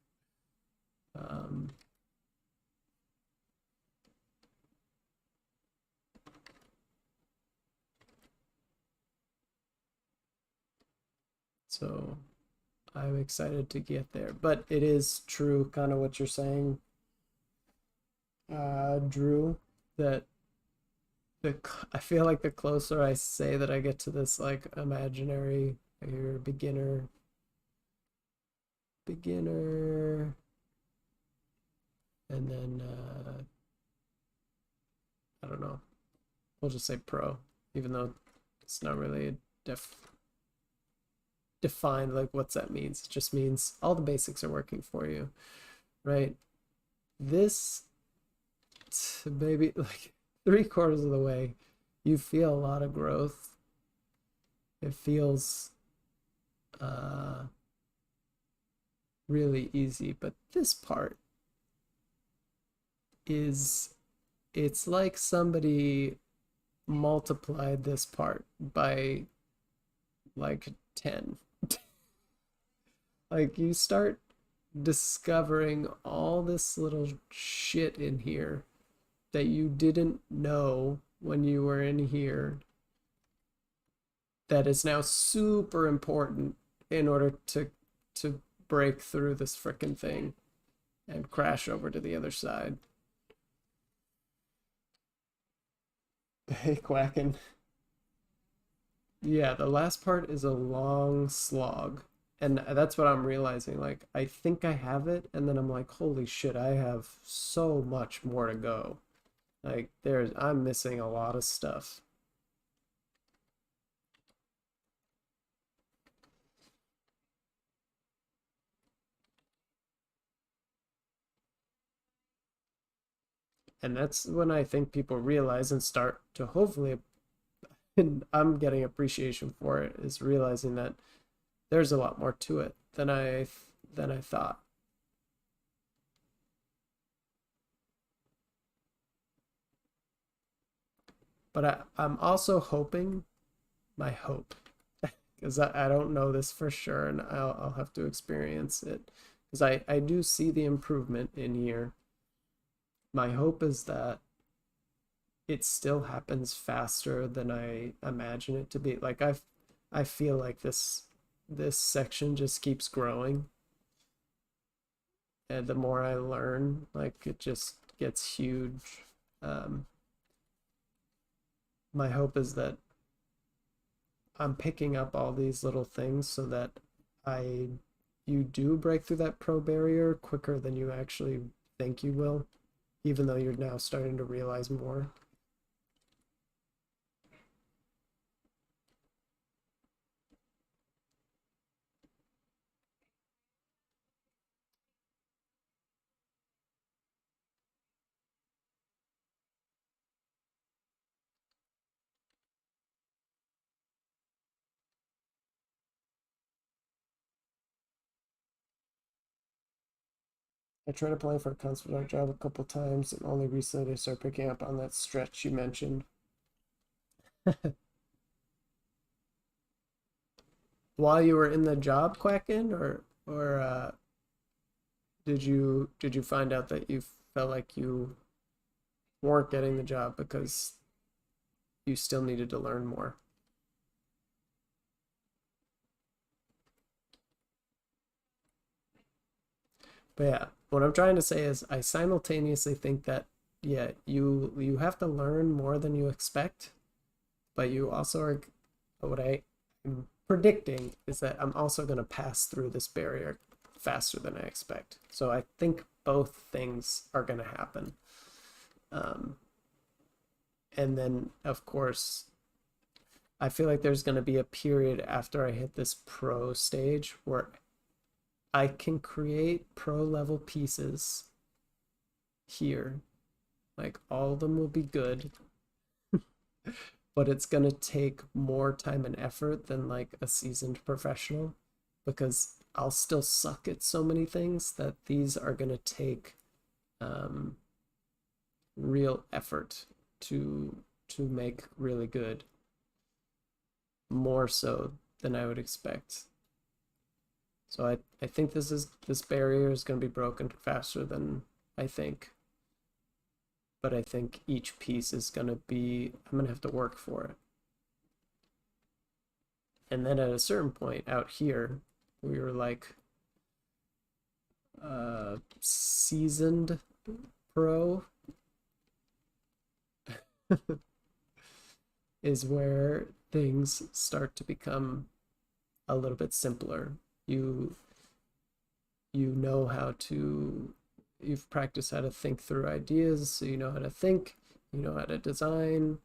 Um, so I'm excited to get there, but it is true, kind of what you're saying, Drew, that the I feel like the closer I say that I get to this like imaginary, your beginner, and then I don't know. We'll just say pro, even though it's not really defined like what's that means. It just means all the basics are working for you, right? This maybe like 3/4 of the way, you feel a lot of growth. It feels uh really easy, but this part is it's like somebody multiplied this part by like 10. Like you start discovering all this little shit in here that you didn't know when you were in here that is now super important in order to break through this frickin' thing and crash over to the other side. Hey, Quacken. Yeah, the last part is a long slog. And that's what I'm realizing. Like, I think I have it, and then I'm like, holy shit, I have so much more to go. Like I'm missing a lot of stuff. And that's when I think people realize and start to hopefully, and I'm getting appreciation for it, is realizing that there's a lot more to it than I thought. But I'm also hoping, my hope, because I don't know this for sure, and I'll have to experience it. Because I do see the improvement in here. My hope is that it still happens faster than I imagine it to be. Like I feel like this section just keeps growing, and the more I learn, like it just gets huge. Um, my hope is that I'm picking up all these little things so that I you do break through that pro barrier quicker than you actually think you will, even though you're now starting to realize more. I tried applying for a consulate art job a couple times, and only recently they started picking up on that stretch you mentioned. While you were in the job quacking, or did you find out that you felt like you weren't getting the job because you still needed to learn more? But yeah, what I'm trying to say is I simultaneously think that yeah, you have to learn more than you expect, but you also are what am predicting is that I'm also going to pass through this barrier faster than I expect. So I think both things are going to happen. Um, and then, of course, I feel like there's going to be a period after I hit this pro stage where I can create pro level pieces here. Like all of them will be good, but it's going to take more time and effort than like a seasoned professional because I'll still suck at so many things that these are going to take um, real effort to make really good, more so than I would expect. So I think this barrier is going to be broken faster than I think, but I think each piece is going to be I'm going to have to work for it. And then at a certain point out here, we were like seasoned pro is where things start to become a little bit simpler. You you know how to you've practiced how to think through ideas, so you know how to think, you know how to design,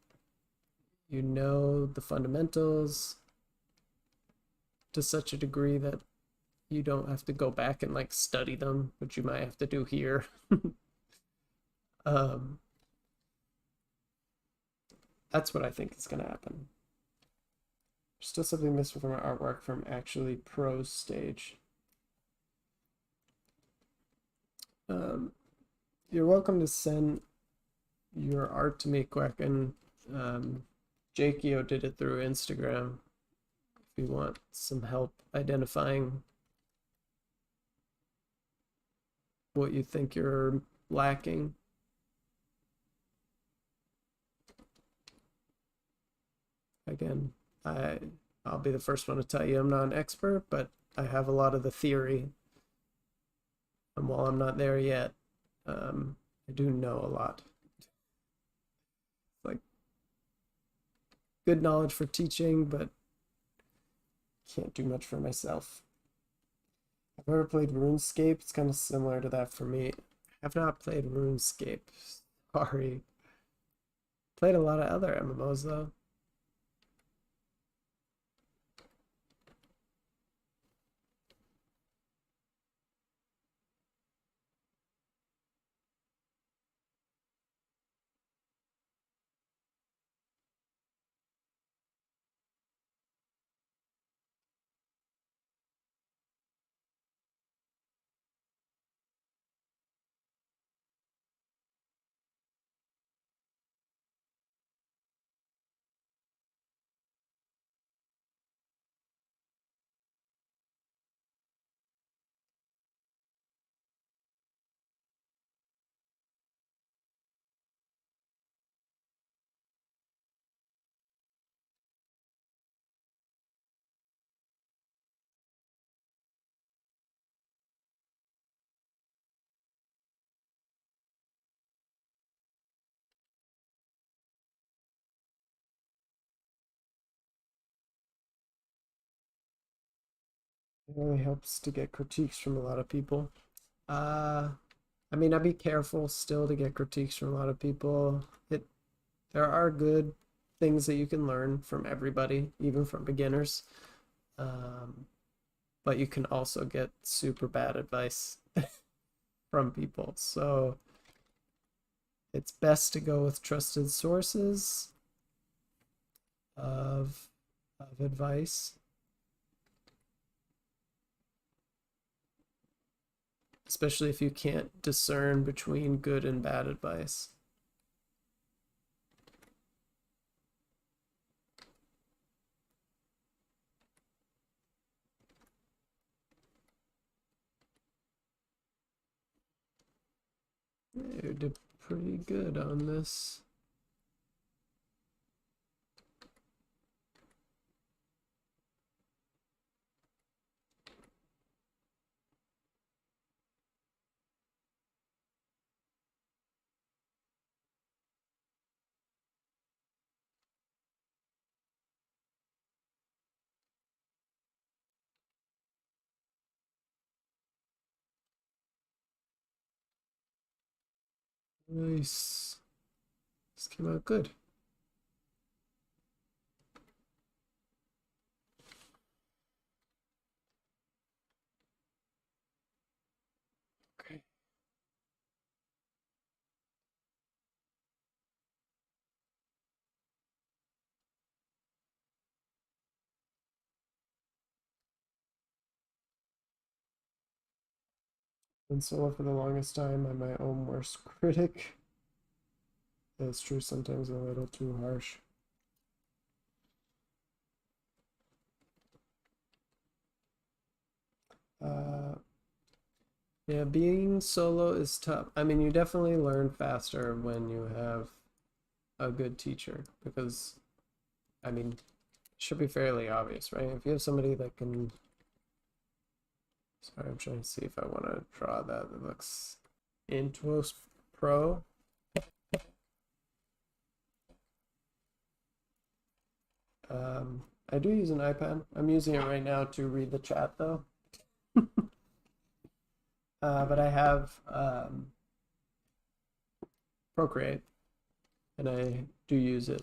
you know the fundamentals to such a degree that you don't have to go back and like study them, which you might have to do here. um, that's what I think is going to happen. Still something missing from our artwork from actually pro stage. Um, you're welcome to send your art to me, Quack, and Jakio did it through Instagram. If you want some help identifying what you think you're lacking. Again, I'll be the first one to tell you I'm not an expert, but I have a lot of the theory. And while I'm not there yet, I do know a lot. Like good knowledge for teaching, but can't do much for myself. I've never played RuneScape. It's kind of similar to that for me. I have not played RuneScape. Sorry. Played a lot of other MMOs though. It really helps to get critiques from a lot of people. Uh, I mean, I'd be careful still to get critiques from a lot of people. There are good things that you can learn from everybody, even from beginners. Um, but you can also get super bad advice from people. So it's best to go with trusted sources of advice, especially if you can't discern between good and bad advice. You did pretty good on this. Nice. This came out good. Okay. Been solo for the longest time. I'm my own worst critic. It's true, sometimes I'm a little too harsh. Uh, yeah, being solo is tough. I mean, you definitely learn faster when you have a good teacher because, I mean, it should be fairly obvious, right? If you have somebody that can. Sorry, I'm trying to see if I want to draw that. It looks Intuos Pro. I do use an iPad. I'm using it right now to read the chat though. But I have Procreate, and I do use it.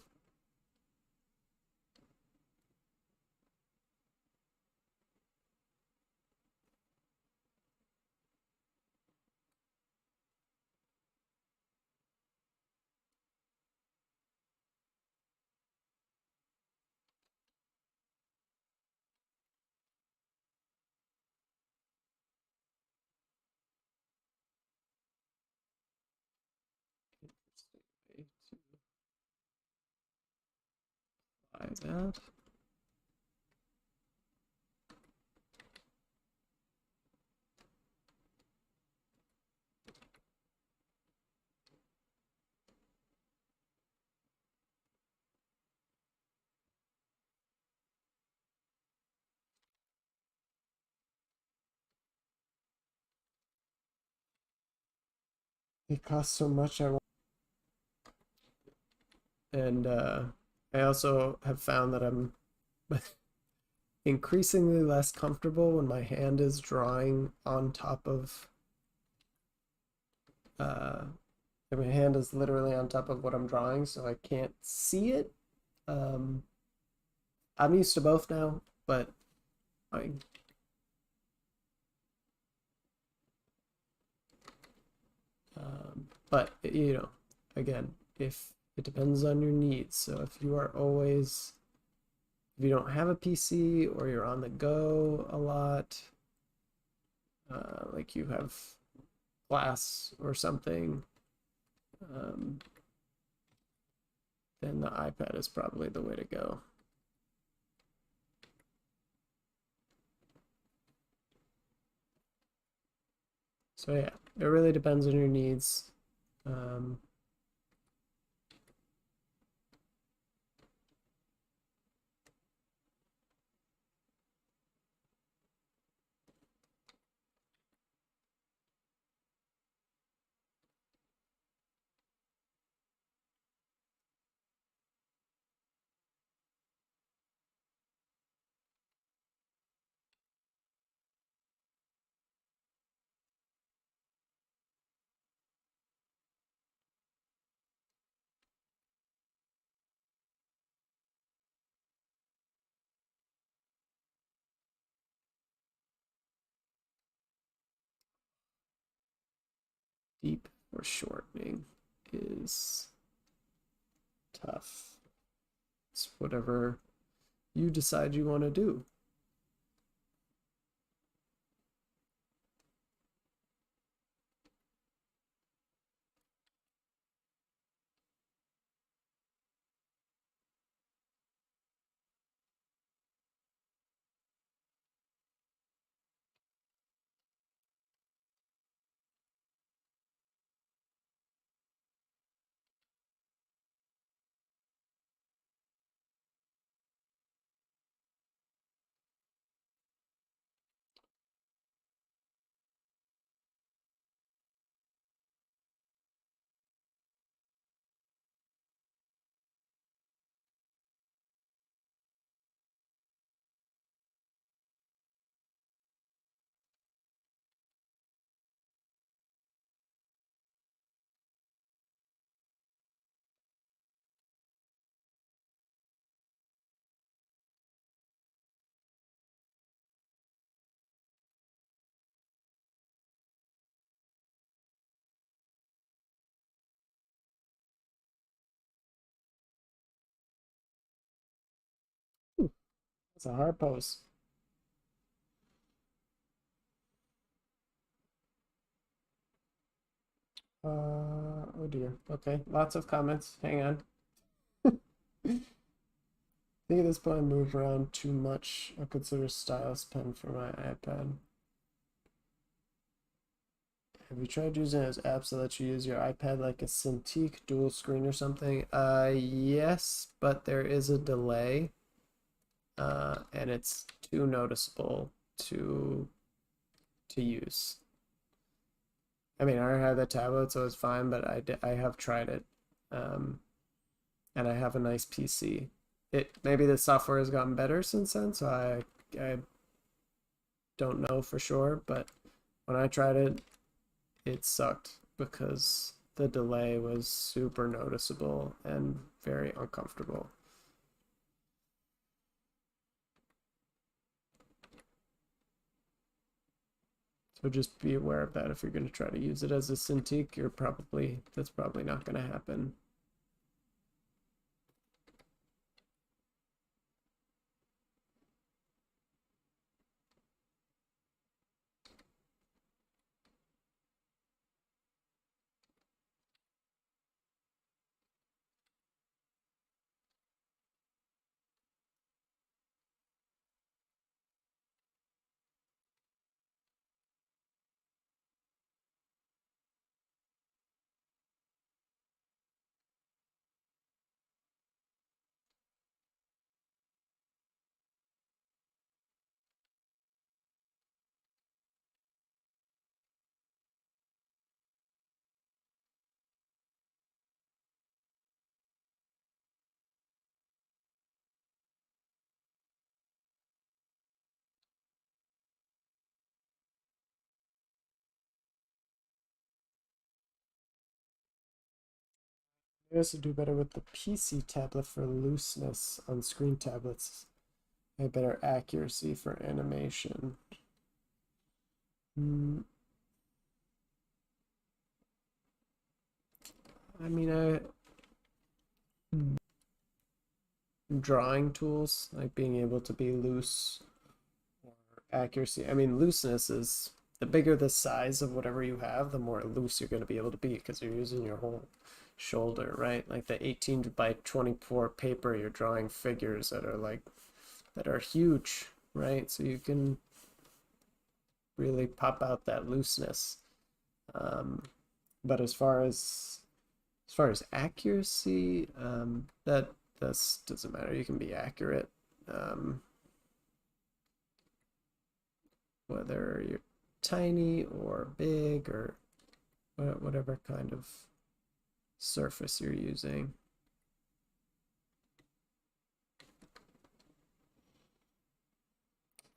Like that. It costs so much. And I also have found that I'm increasingly less comfortable when my hand is drawing on top of uh, And my hand is literally on top of what I'm drawing, so I can't see it. Um, I'm used to both now, but I, but you know, again, if it depends on your needs. So if you are always, if you don't have a PC or you're on the go a lot, like you have class or something, um, then the iPad is probably the way to go. So yeah, it really depends on your needs. Um, deep or shortening is tough. It's whatever you decide you want to do. It's a hard pose. Oh dear. Okay, lots of comments. Hang on. I think at this point I move around too much. I'll consider stylus pen for my iPad. Have you tried using it as apps that let you use your iPad like a Cintiq dual screen or something? Yes, but there is a delay, and it's too noticeable to use. I mean, I had the tablet, so it's fine, but I have tried it, um, and I have a nice PC. It maybe the software has gotten better since then, so I don't know for sure, but when I tried it, it sucked because the delay was super noticeable and very uncomfortable. So just be aware of that if you're going to try to use it as a Cintiq. That's probably not going to happen. I also do better with the PC tablet for looseness on screen tablets. I have better accuracy for animation. Mm, I mean, drawing tools, like being able to be loose or accuracy. I mean, looseness is the bigger the size of whatever you have, the more loose you're going to be able to be because you're using your whole shoulder, right? Like the 18 by 24 paper, you're drawing figures that are like that are huge, right? So you can really pop out that looseness. Um, but as far as accuracy, that this doesn't matter. You can be accurate, um, whether you're tiny or big or whatever kind of surface you're using.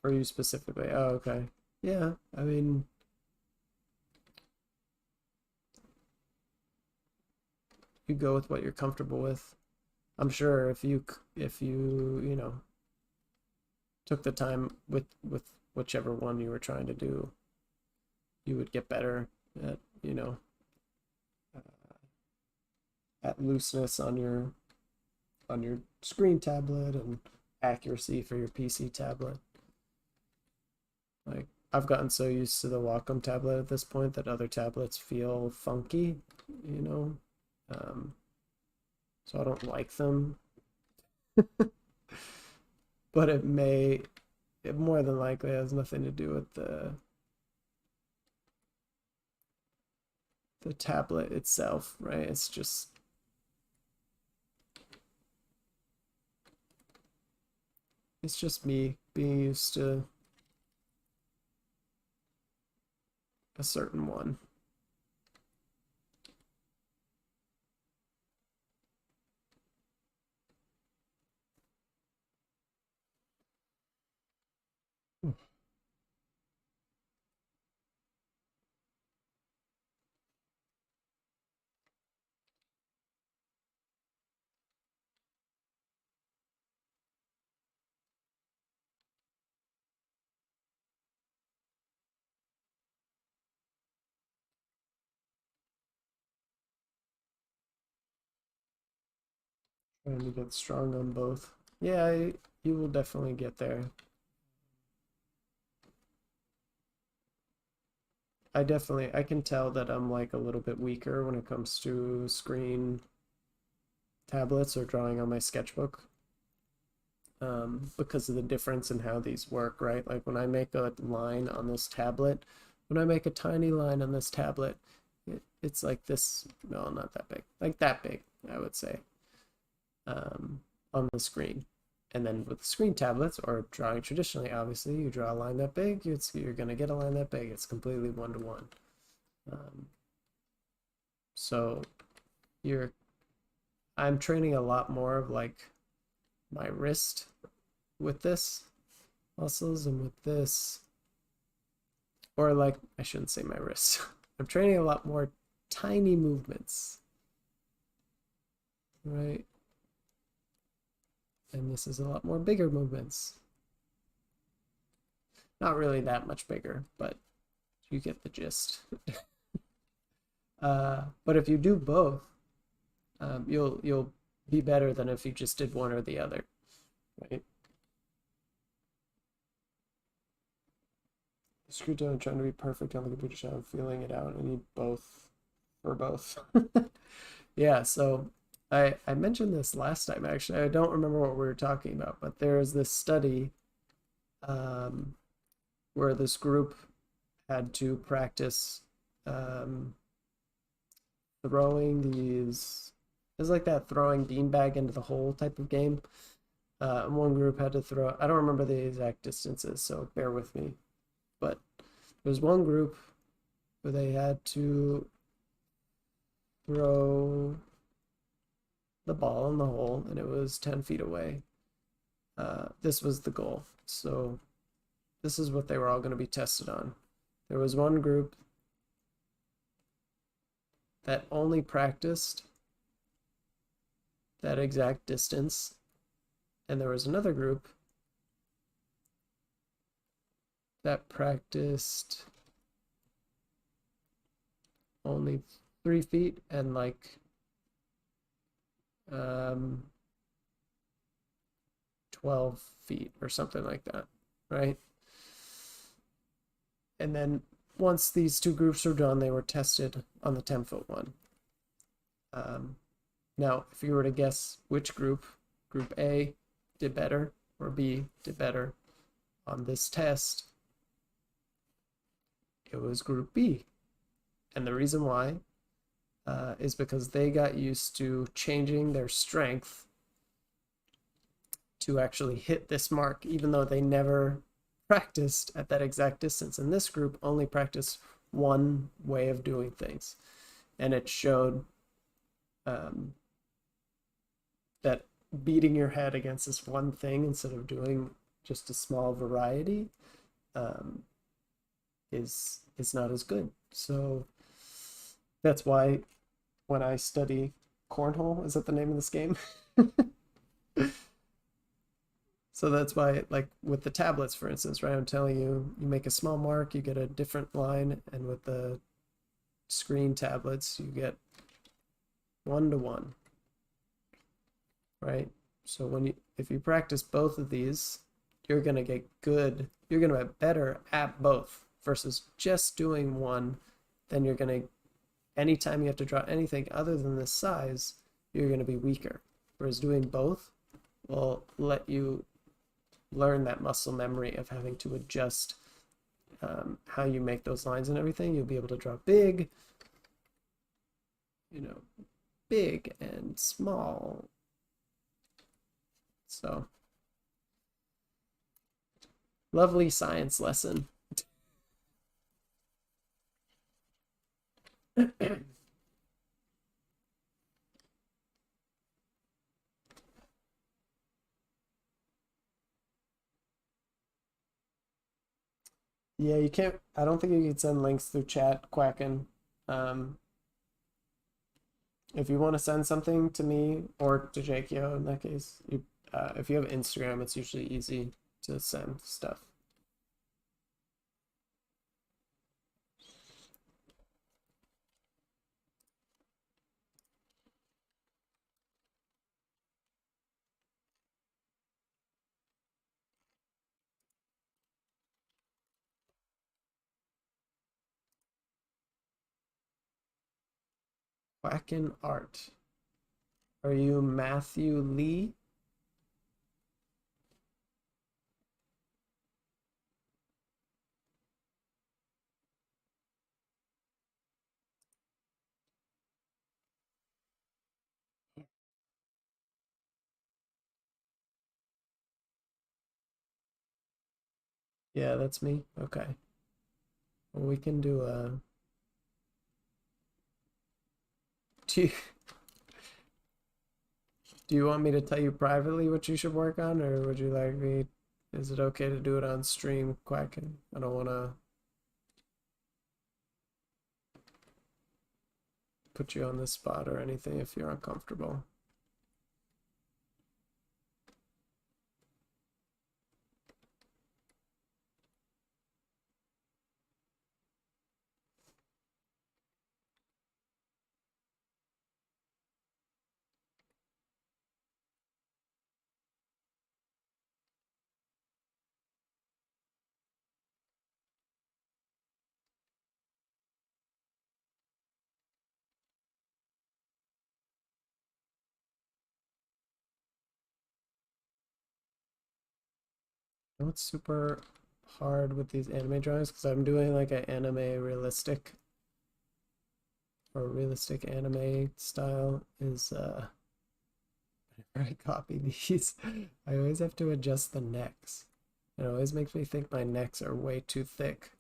For you specifically. Oh, okay. Yeah, I mean, you go with what you're comfortable with. I'm sure if you took the time with whichever one you were trying to do, you would get better at uh, at looseness on your screen tablet and accuracy for your PC tablet. Like I've gotten so used to the Wacom tablet at this point that other tablets feel funky, you know. Um, so I don't like them, but it more than likely has nothing to do with the tablet itself, right? It's just me being used to a certain one. Trying to get strong on both. Yeah, you will definitely get there. I can tell that I'm like a little bit weaker when it comes to screen tablets or drawing on my sketchbook, because of the difference in how these work, right? Like when I make a line on this tablet, when I make a tiny line on this tablet, it's like this, no, not that big, like that big, I would say, on the screen. And then with screen tablets or drawing traditionally, obviously, you draw a line that big, you're going to get a line that big. It's completely one to one. So you're, I'm training a lot more of like my wrist with this muscles and with this, or like, I shouldn't say my wrist. I'm training a lot more tiny movements, right? And this is a lot more bigger movements. Not really that much bigger, but you get the gist. But if you do both, you'll be better than if you just did one or the other, right? Screwed down trying to be perfect on the computer shop, feeling it out. I need both for both. Yeah, so I mentioned this last time actually. I don't remember what we were talking about, but there's this study um, where this group had to practice um, throwing these. It's like that throwing beanbag into the hole type of game. One group had to throw. I don't remember the exact distances, so bear with me. But there was one group where they had to throw the ball in the hole, and it was 10 feet away. This was the goal. So this is what they were all going to be tested on. There was one group that only practiced that exact distance, and there was another group that practiced only 3 feet and like 12 feet or something like that, right? And then once these two groups were done, they were tested on the 10-foot one. Now, if you were to guess which group, group A did better or B did better on this test, it was group B. And the reason why is because they got used to changing their strength to actually hit this mark, even though they never practiced at that exact distance. And this group only practiced one way of doing things. And it showed that beating your head against this one thing instead of doing just a small variety is not as good. So that's why when I study cornhole, is that the name of this game? So that's why, like with the tablets, for instance, right? I'm telling you, you make a small mark, you get a different line, and with the screen tablets, you get 1-to-1, right? So if you practice both of these, you're gonna get good. You're gonna get better at both versus just doing one. Then you're gonna, anytime you have to draw anything other than this size, you're gonna be weaker. Whereas doing both will let you learn that muscle memory of having to adjust how you make those lines and everything. You'll be able to draw big, big and small. So, lovely science lesson. Yeah, you can't, I don't think you can send links through chat, Quacken. If you want to send something to me or to Jakio in that case, if you have Instagram, it's usually easy to send stuff. Quacken Art. Are you Matthew Lee? Yeah, that's me. Okay. Well, we can do a. Do you want me to tell you privately what you should work on, or would you like me? Is it okay to do it on stream, Quacken? I don't want to put you on the spot or anything if you're uncomfortable. You know what's super hard with these anime drawings? Because I'm doing like an anime realistic or realistic anime style is whenever I copy these, I always have to adjust the necks. It always makes me think my necks are way too thick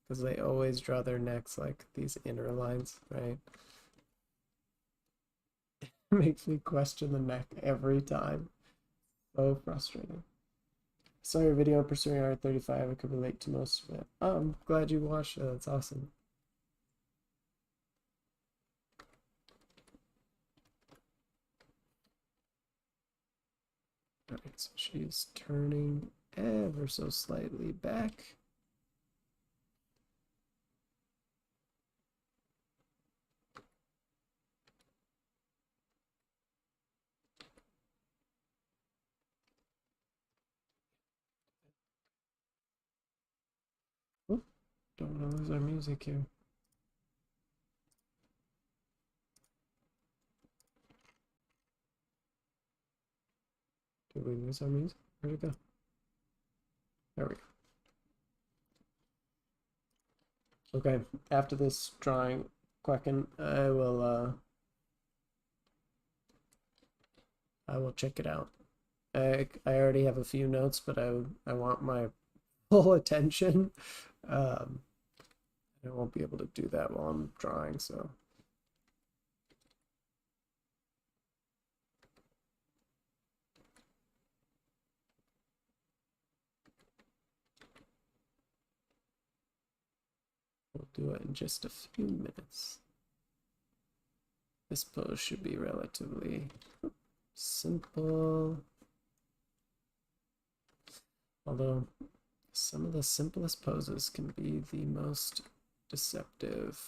because they always draw their necks like these inner lines, right? It makes me question the neck every time. So frustrating. Saw your video on pursuing R35. I could relate to most of it. Oh, I'm glad you watched it. That's awesome. Alright, so she's turning ever so slightly back. Oh, don't want to lose our music here. Did we lose our music? Where'd it go? There we go. Okay, after this drawing quacking, I will check it out. I already have a few notes, but I want my full attention. Um, I won't be able to do that while I'm drawing, so. We'll do it in just a few minutes. This pose should be relatively simple. Although some of the simplest poses can be the most deceptive.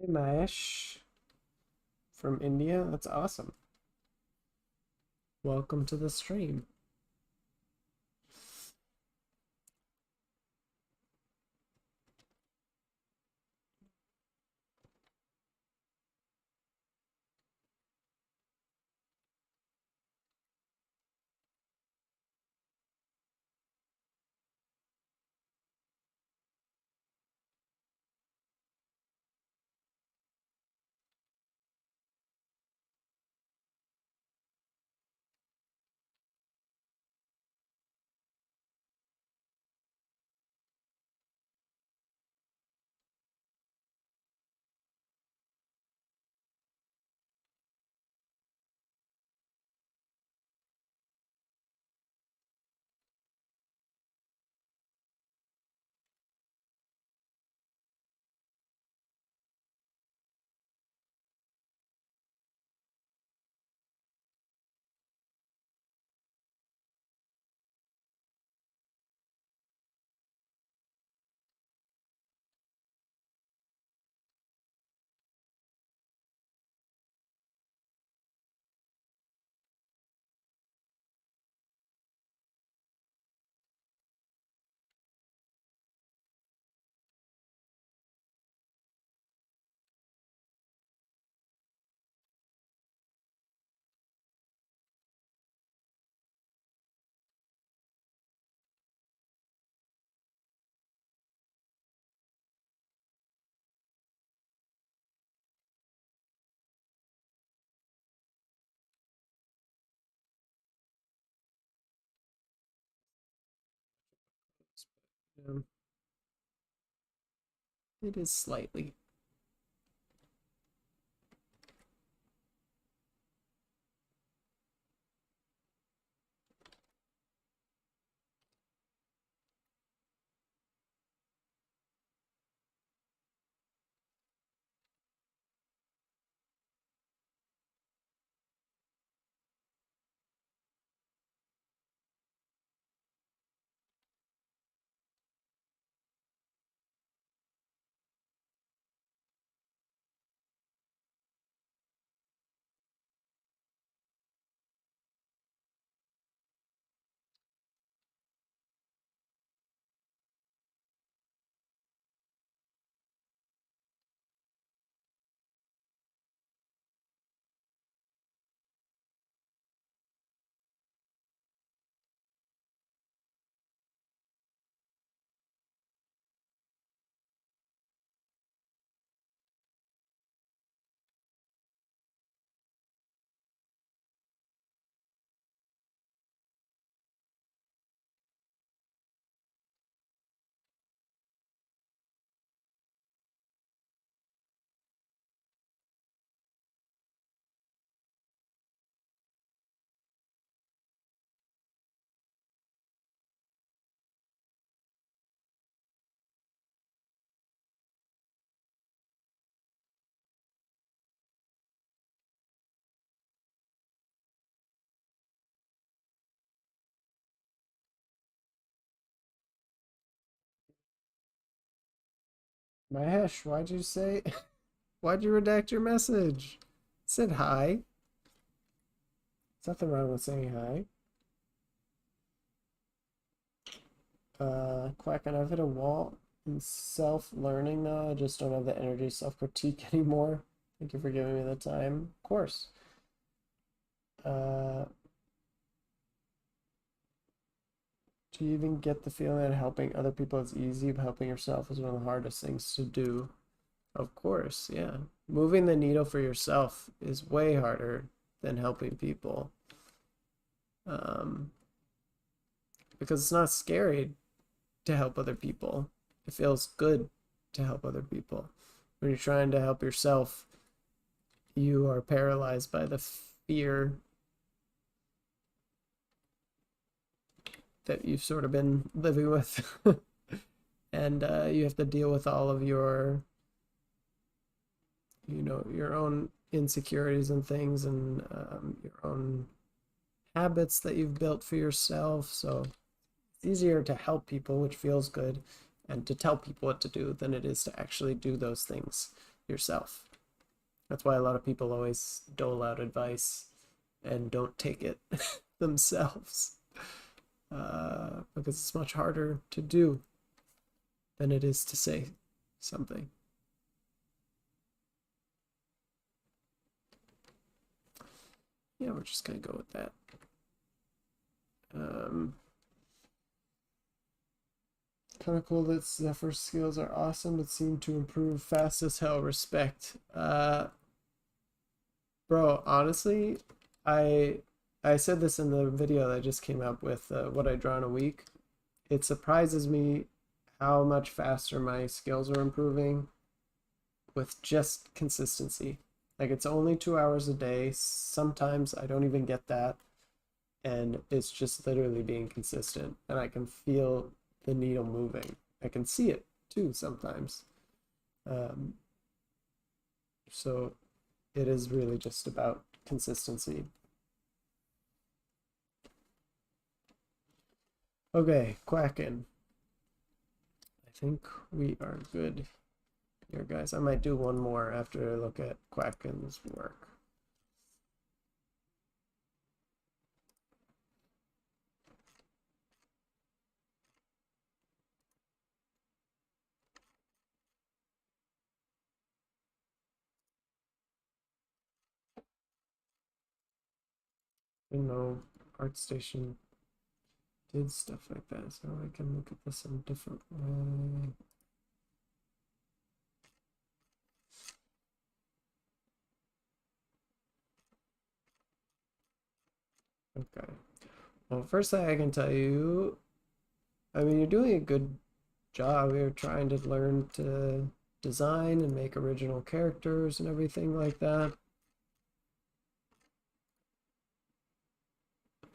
Hey Mahesh from India, that's awesome. Welcome to the stream. Um, it is slightly. Mahesh, why'd you say? Why'd you redact your message? It said hi. There's nothing wrong with saying hi. Quack, and I've hit a wall in self-learning now. I just don't have the energy self-critique anymore. Thank you for giving me the time. Of course. Uh, do you even get the feeling that helping other people is easy, but helping yourself is one of the hardest things to do? Of course, yeah. Moving the needle for yourself is way harder than helping people. Um, because it's not scary to help other people. It feels good to help other people. When you're trying to help yourself, you are paralyzed by the fear that you've sort of been living with. And you have to deal with all of your, your own insecurities and things, and your own habits that you've built for yourself. So it's easier to help people, which feels good, and to tell people what to do than it is to actually do those things yourself. That's why a lot of people always dole out advice and don't take it themselves, because it's much harder to do than it is to say something. Yeah, we're just gonna go with that. Um, kind of cool that Zephyr's skills are awesome, but seem to improve fast as hell. Respect. Bro, honestly, I I said this in the video that I just came up with, what I draw in a week. It surprises me how much faster my skills are improving with just consistency. Like, it's only 2 hours a day. Sometimes I don't even get that. And it's just literally being consistent. And I can feel the needle moving. I can see it too sometimes. Um, so it is really just about consistency. Okay, Quacking. I think we are good here, guys. I might do one more after I look at Quacken's work. I know ArtStation did stuff like that, so I can look at this in a different way. Okay. Well, first thing I can tell you, I mean, you're doing a good job. We were trying to learn to design and make original characters and everything like that.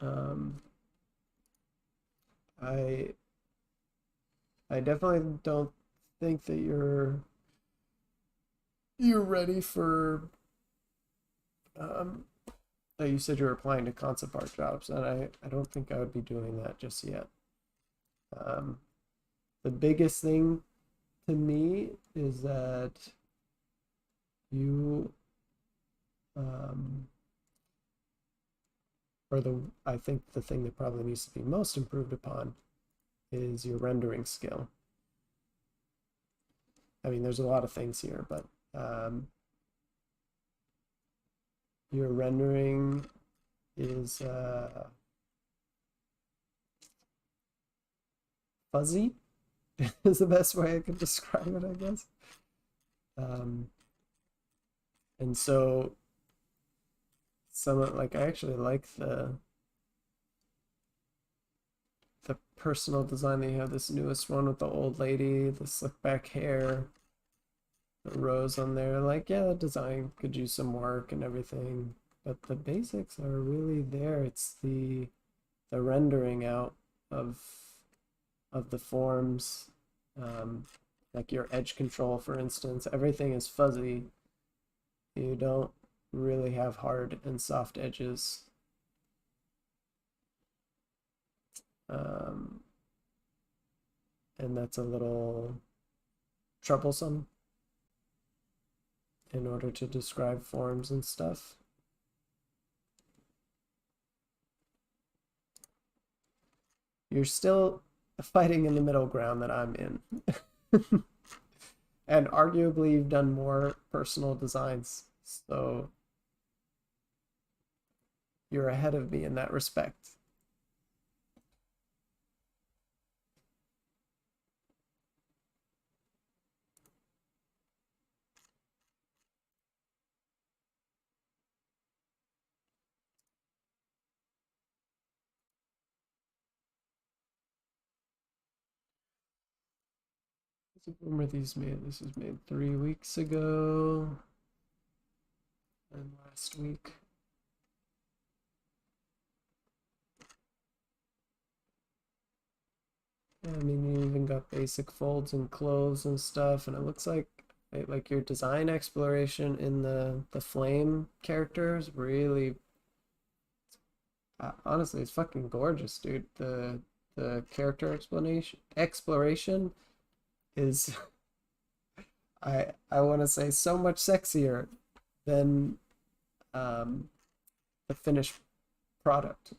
Um, I I definitely don't think that you're ready for um, you said you were applying to concept art jobs, and I don't think I would be doing that just yet. Um, the biggest thing to me is that you um, or the I think the thing that probably needs to be most improved upon is your rendering skill. I mean, there's a lot of things here, but your rendering is fuzzy is the best way I could describe it, I guess. Um, and so some like I actually like the personal design that you have. This newest one with the old lady, the slick back hair, the rose on there. Like, yeah, the design could use some work and everything, but the basics are really there. It's the rendering out of the forms, um, like your edge control, for instance. Everything is fuzzy. You don't really have hard and soft edges. Um, and that's a little troublesome in order to describe forms and stuff. You're still fighting in the middle ground that I'm in. And arguably you've done more personal designs, so you're ahead of me in that respect. When were these made? This was made 3 weeks ago and last week. Yeah, I mean, you even got basic folds and clothes and stuff, and it looks like your design exploration in the flame characters really, honestly, it's fucking gorgeous, dude. The character exploration is I want to say so much sexier than um, the finished product.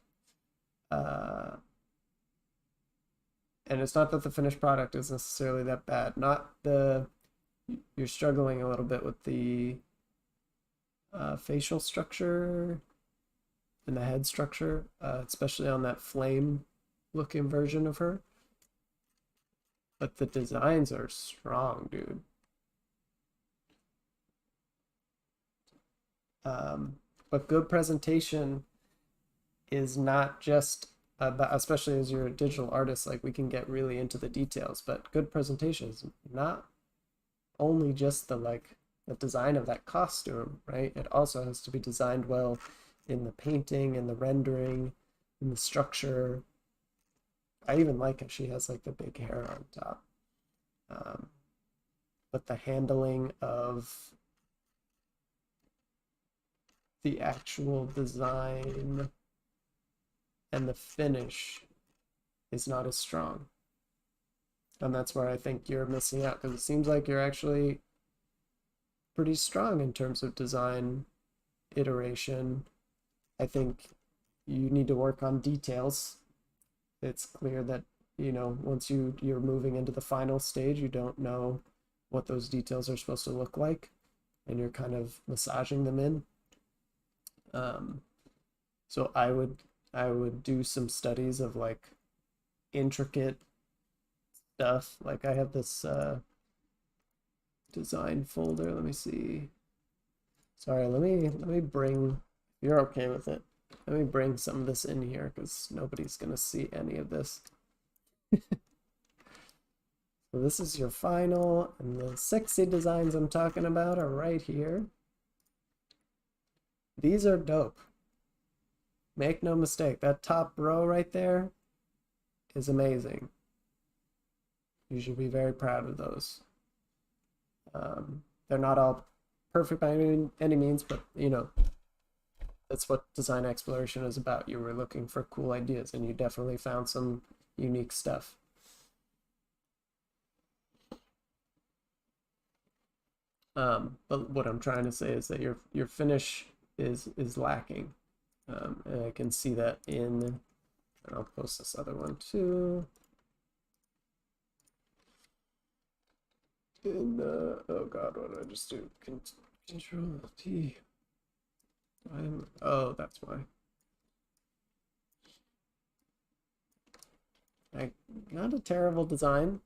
Uh, and it's not that the finished product is necessarily that bad. Not the You're struggling a little bit with the facial structure and the head structure, especially on that flame looking version of her. But the designs are strong, dude. But good presentation is not just about, especially as you're a digital artist, like we can get really into the details, but good presentation is not only just the design of that costume, right? It also has to be designed well in the painting and the rendering and the structure. I even like if she has like the big hair on top. Um, but the handling of the actual design and the finish is not as strong. And that's where I think you're missing out, because it seems like you're actually pretty strong in terms of design iteration. I think you need to work on details. It's clear that, once you're moving into the final stage, you don't know what those details are supposed to look like, and you're kind of massaging them in. So I would do some studies of like intricate stuff. Like I have this design folder. Let me see. Sorry, let me bring. If you're okay with it, let me bring some of this in here because nobody's gonna see any of this. So this is your final, and the sexy designs I'm talking about are right here. These are dope. Make no mistake, that top row right there is amazing. You should be very proud of those. They're not all perfect by any means, but you know, that's what design exploration is about. You were looking for cool ideas, and you definitely found some unique stuff. But what I'm trying to say is that your finish is lacking, and I can see that in. And I'll post this other one too. In oh god, what did I just do? Control T. Oh, that's why. Not a terrible design,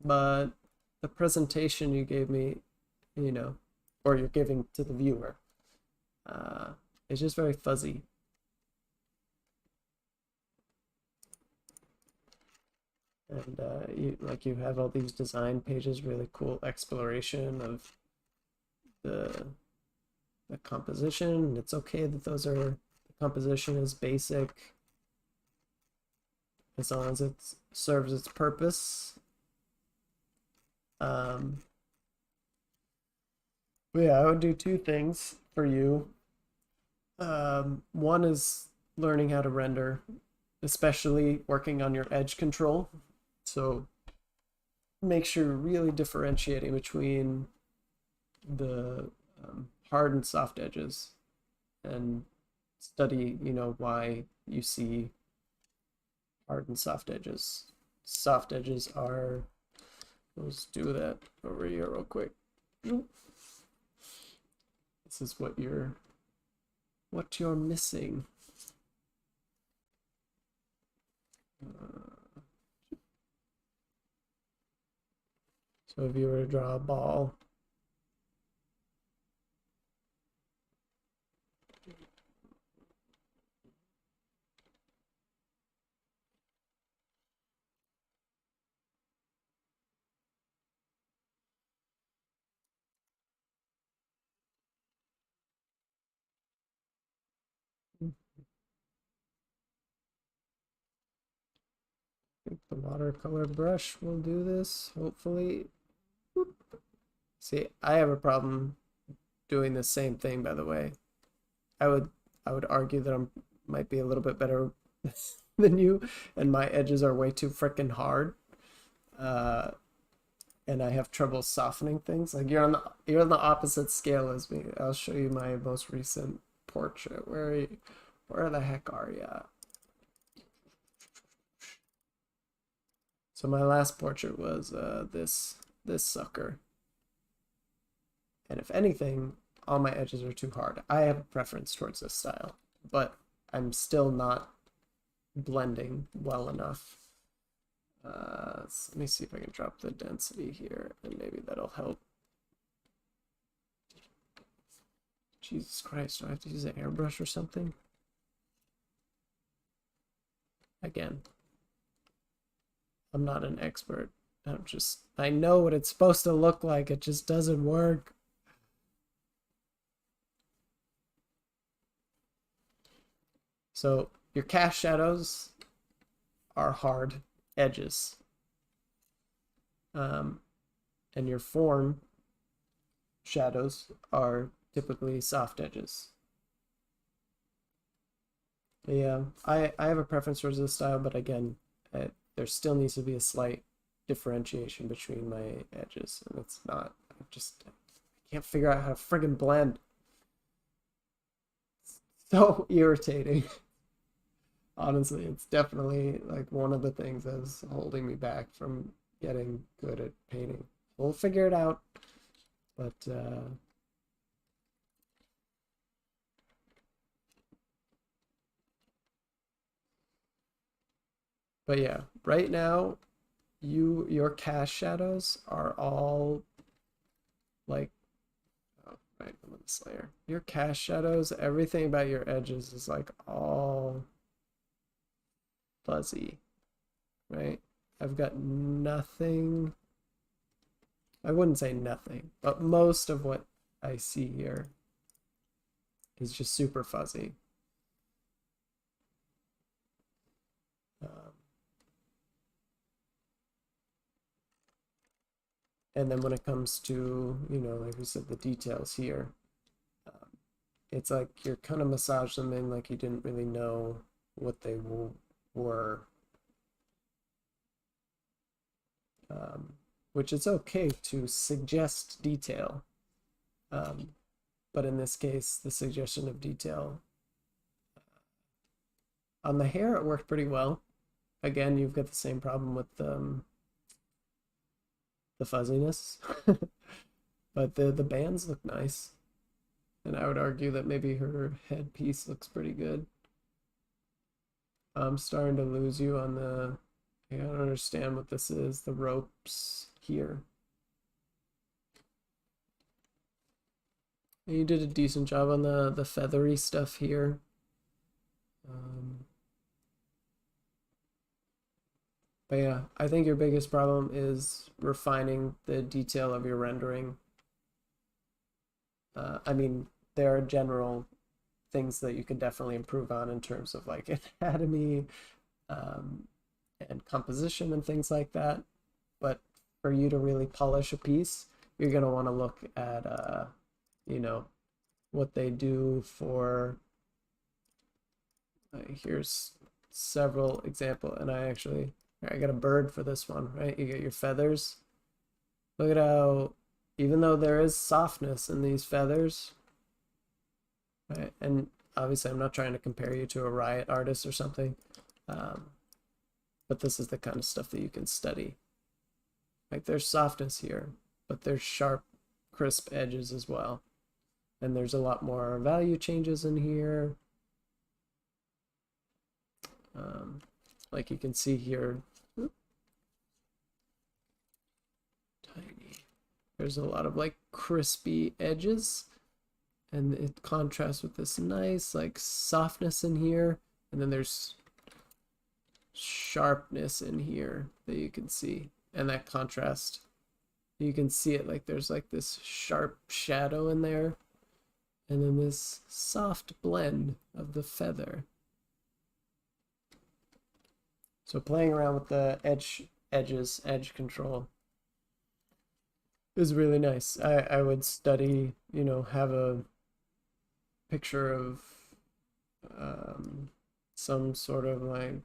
but the presentation you gave me, you know, or you're giving to the viewer, is just very fuzzy. And you have all these design pages, really cool exploration of the composition. It's okay that the composition is basic as long as it serves its purpose. But yeah, I would do two things for you. One is learning how to render, especially working on your edge control. So make sure you're really differentiating between the hard and soft edges, and study, you know, why you see hard and soft edges. Soft edges are, let's do that over here real quick. This is what you're missing. So if you were to draw a ball, I think the watercolor brush will do this, hopefully. See, I have a problem doing the same thing, by the way. I would argue that I'm might be a little bit better than you, and my edges are way too freaking hard. Uh, and I have trouble softening things. Like you're on the opposite scale as me. I'll show you my most recent portrait. Where the heck are you? So my last portrait was this sucker. And if anything, all my edges are too hard. I have a preference towards this style, but I'm still not blending well enough. Let me see if I can drop the density here, and maybe that'll help. Jesus Christ, do I have to use an airbrush or something? Again, I'm not an expert. I know what it's supposed to look like. It just doesn't work. So your cast shadows are hard edges. And your form shadows are typically soft edges. Yeah, I have a preference towards this style, but again, there still needs to be a slight differentiation between my edges, and it's not. I can't figure out how to friggin' blend. It's so irritating. Honestly, it's definitely like one of the things that's holding me back from getting good at painting. We'll figure it out, but yeah, right now your cast shadows are all like, oh, right, I'm on this layer. Your cast shadows, everything about your edges is like all fuzzy, right? I've got nothing. I wouldn't say nothing, but most of what I see here is just super fuzzy. And then when it comes to, like we said, the details here, it's like you're kind of massage them in like you didn't really know what they were. Which is okay to suggest detail. But in this case, the suggestion of detail on the hair, it worked pretty well. Again, you've got the same problem with the fuzziness. But the bands look nice. And I would argue that maybe her headpiece looks pretty good. I'm starting to lose you on the... I don't understand what this is. The ropes here. And you did a decent job on the feathery stuff here. But yeah, I think your biggest problem is refining the detail of your rendering. I mean, there are general things that you can definitely improve on in terms of like anatomy and composition and things like that. But for you to really polish a piece, you're going to want to look at, what they do for, here's several example, and I got a bird for this one, right? You get your feathers. Look at how, even though there is softness in these feathers, right? And obviously I'm not trying to compare you to a riot artist or something, but this is the kind of stuff that you can study. Like there's softness here, but there's sharp, crisp edges as well. And there's a lot more value changes in here. Like you can see here, tiny. There's a lot of like crispy edges, and it contrasts with this nice like softness in here, and then there's sharpness in here that you can see, and that contrast, you can see it like there's like this sharp shadow in there, and then this soft blend of the feather. So playing around with the edge control is really nice. I would study, have a picture of some sort of like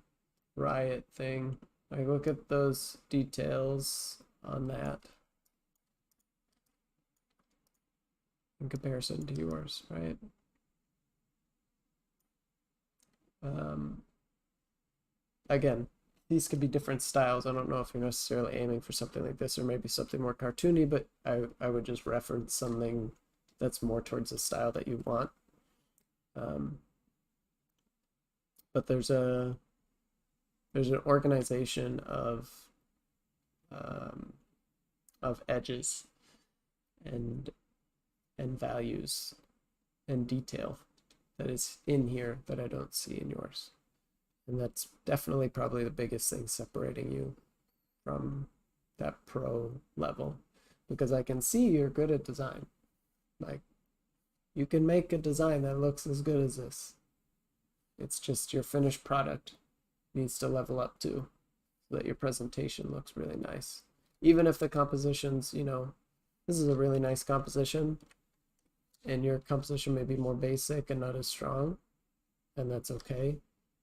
riot thing. Like look at those details on that in comparison to yours, right? Again, these could be different styles. I don't know if you're necessarily aiming for something like this or maybe something more cartoony, but I would just reference something that's more towards the style that you want. But there's an organization of edges and values and detail that is in here that I don't see in yours. And that's definitely probably the biggest thing separating you from that pro level, because I can see you're good at design. Like you can make a design that looks as good as this. It's just your finished product needs to level up too, so that your presentation looks really nice. Even if the compositions, this is a really nice composition, and your composition may be more basic and not as strong, and that's okay,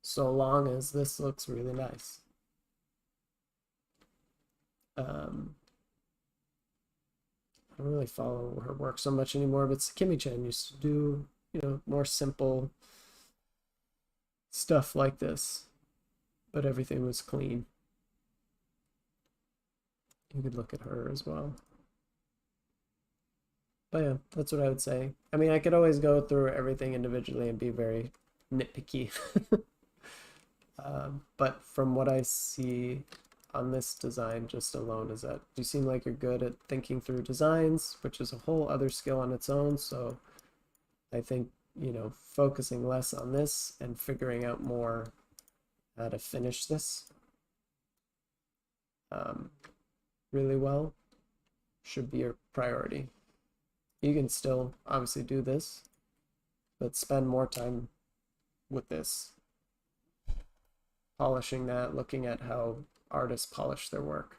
so long as this looks really nice. I don't really follow her work so much anymore, but Kimmy-chan used to do, more simple stuff like this, but everything was clean. You could look at her as well. But yeah, that's what I would say. I mean, I could always go through everything individually and be very nitpicky. But from what I see on this design just alone is that you seem like you're good at thinking through designs, which is a whole other skill on its own. So I think, focusing less on this and figuring out more how to finish this um, really well should be your priority. You can still obviously do this, but spend more time with this, polishing that, looking at how artists polish their work.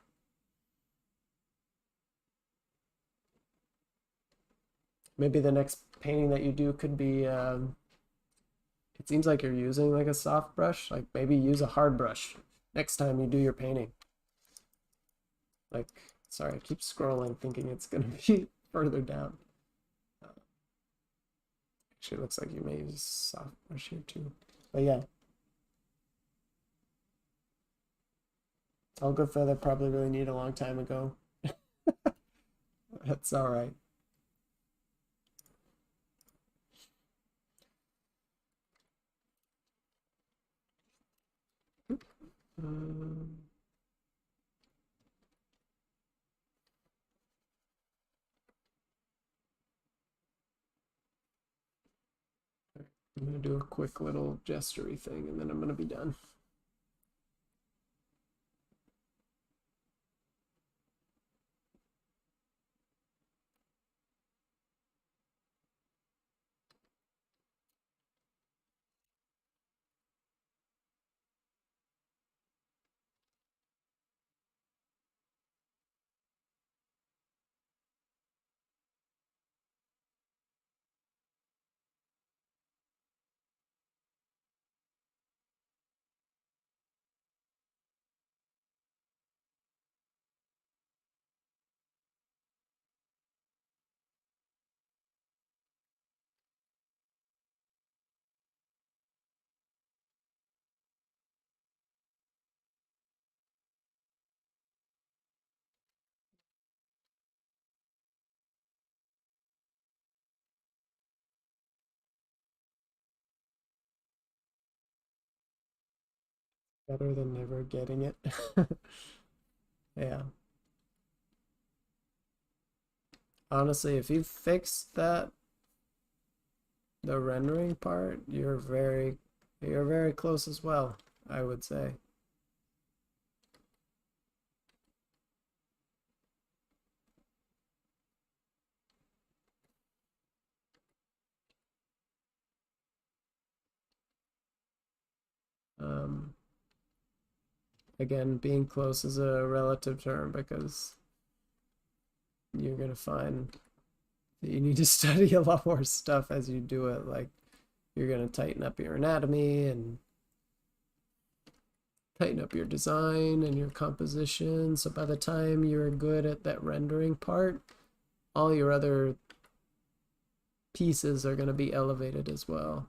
Maybe the next painting that you do could be, it seems like you're using like a soft brush, like maybe use a hard brush next time you do your painting. Like, sorry, I keep scrolling thinking it's gonna be further down. Actually, it looks like you may use a soft brush here too. But yeah, all good feather probably really need a long time ago. That's all right. Um, I'm gonna do a quick little gestury thing and then I'm gonna be done. Better than never getting it. Yeah. Honestly, if you fix that, the rendering part, you're very close as well, I would say. Um, Again, being close is a relative term because you're gonna find that you need to study a lot more stuff as you do it. Like you're gonna tighten up your anatomy and tighten up your design and your composition. So by the time you're good at that rendering part, all your other pieces are gonna be elevated as well.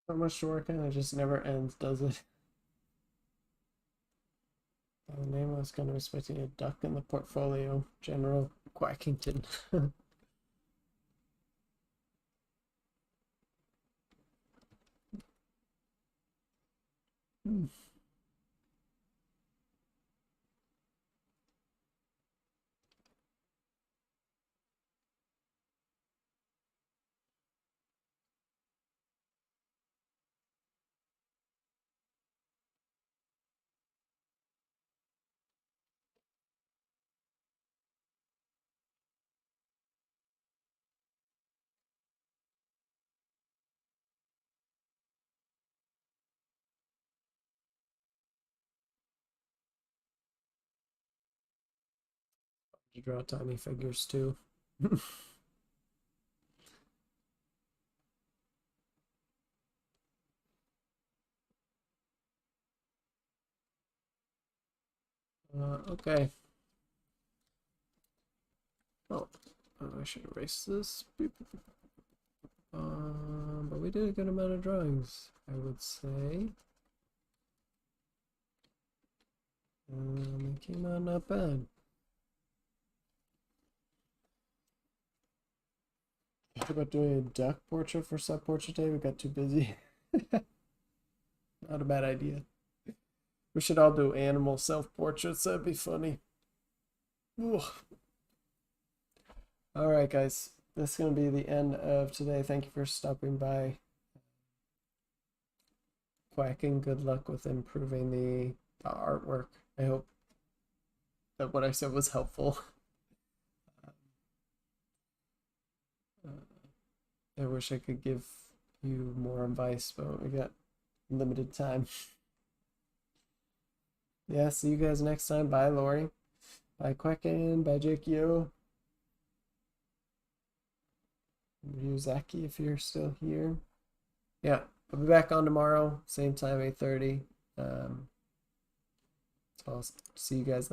So much to work on, it just never ends, does it? The name I was kind of expecting a duck in the portfolio. General Quackington. You draw tiny figures too. Okay. Oh, I should erase this. But we did a good amount of drawings, I would say. It came out not bad. Thought about doing a duck portrait for sub portrait day. We got too busy. Not a bad idea. We should all do animal self portraits. That'd be funny. Ugh. All right, guys. This is going to be the end of today. Thank you for stopping by. Quacking. Good luck with improving the artwork. I hope that what I said was helpful. I wish I could give you more advice, but we got limited time. Yeah, see you guys next time. Bye, Lori. Bye, Quacking. Bye, Jake Yo. Ryuzaki, if you're still here. Yeah, I'll be back on tomorrow, same time, 8:30. So I'll see you guys then.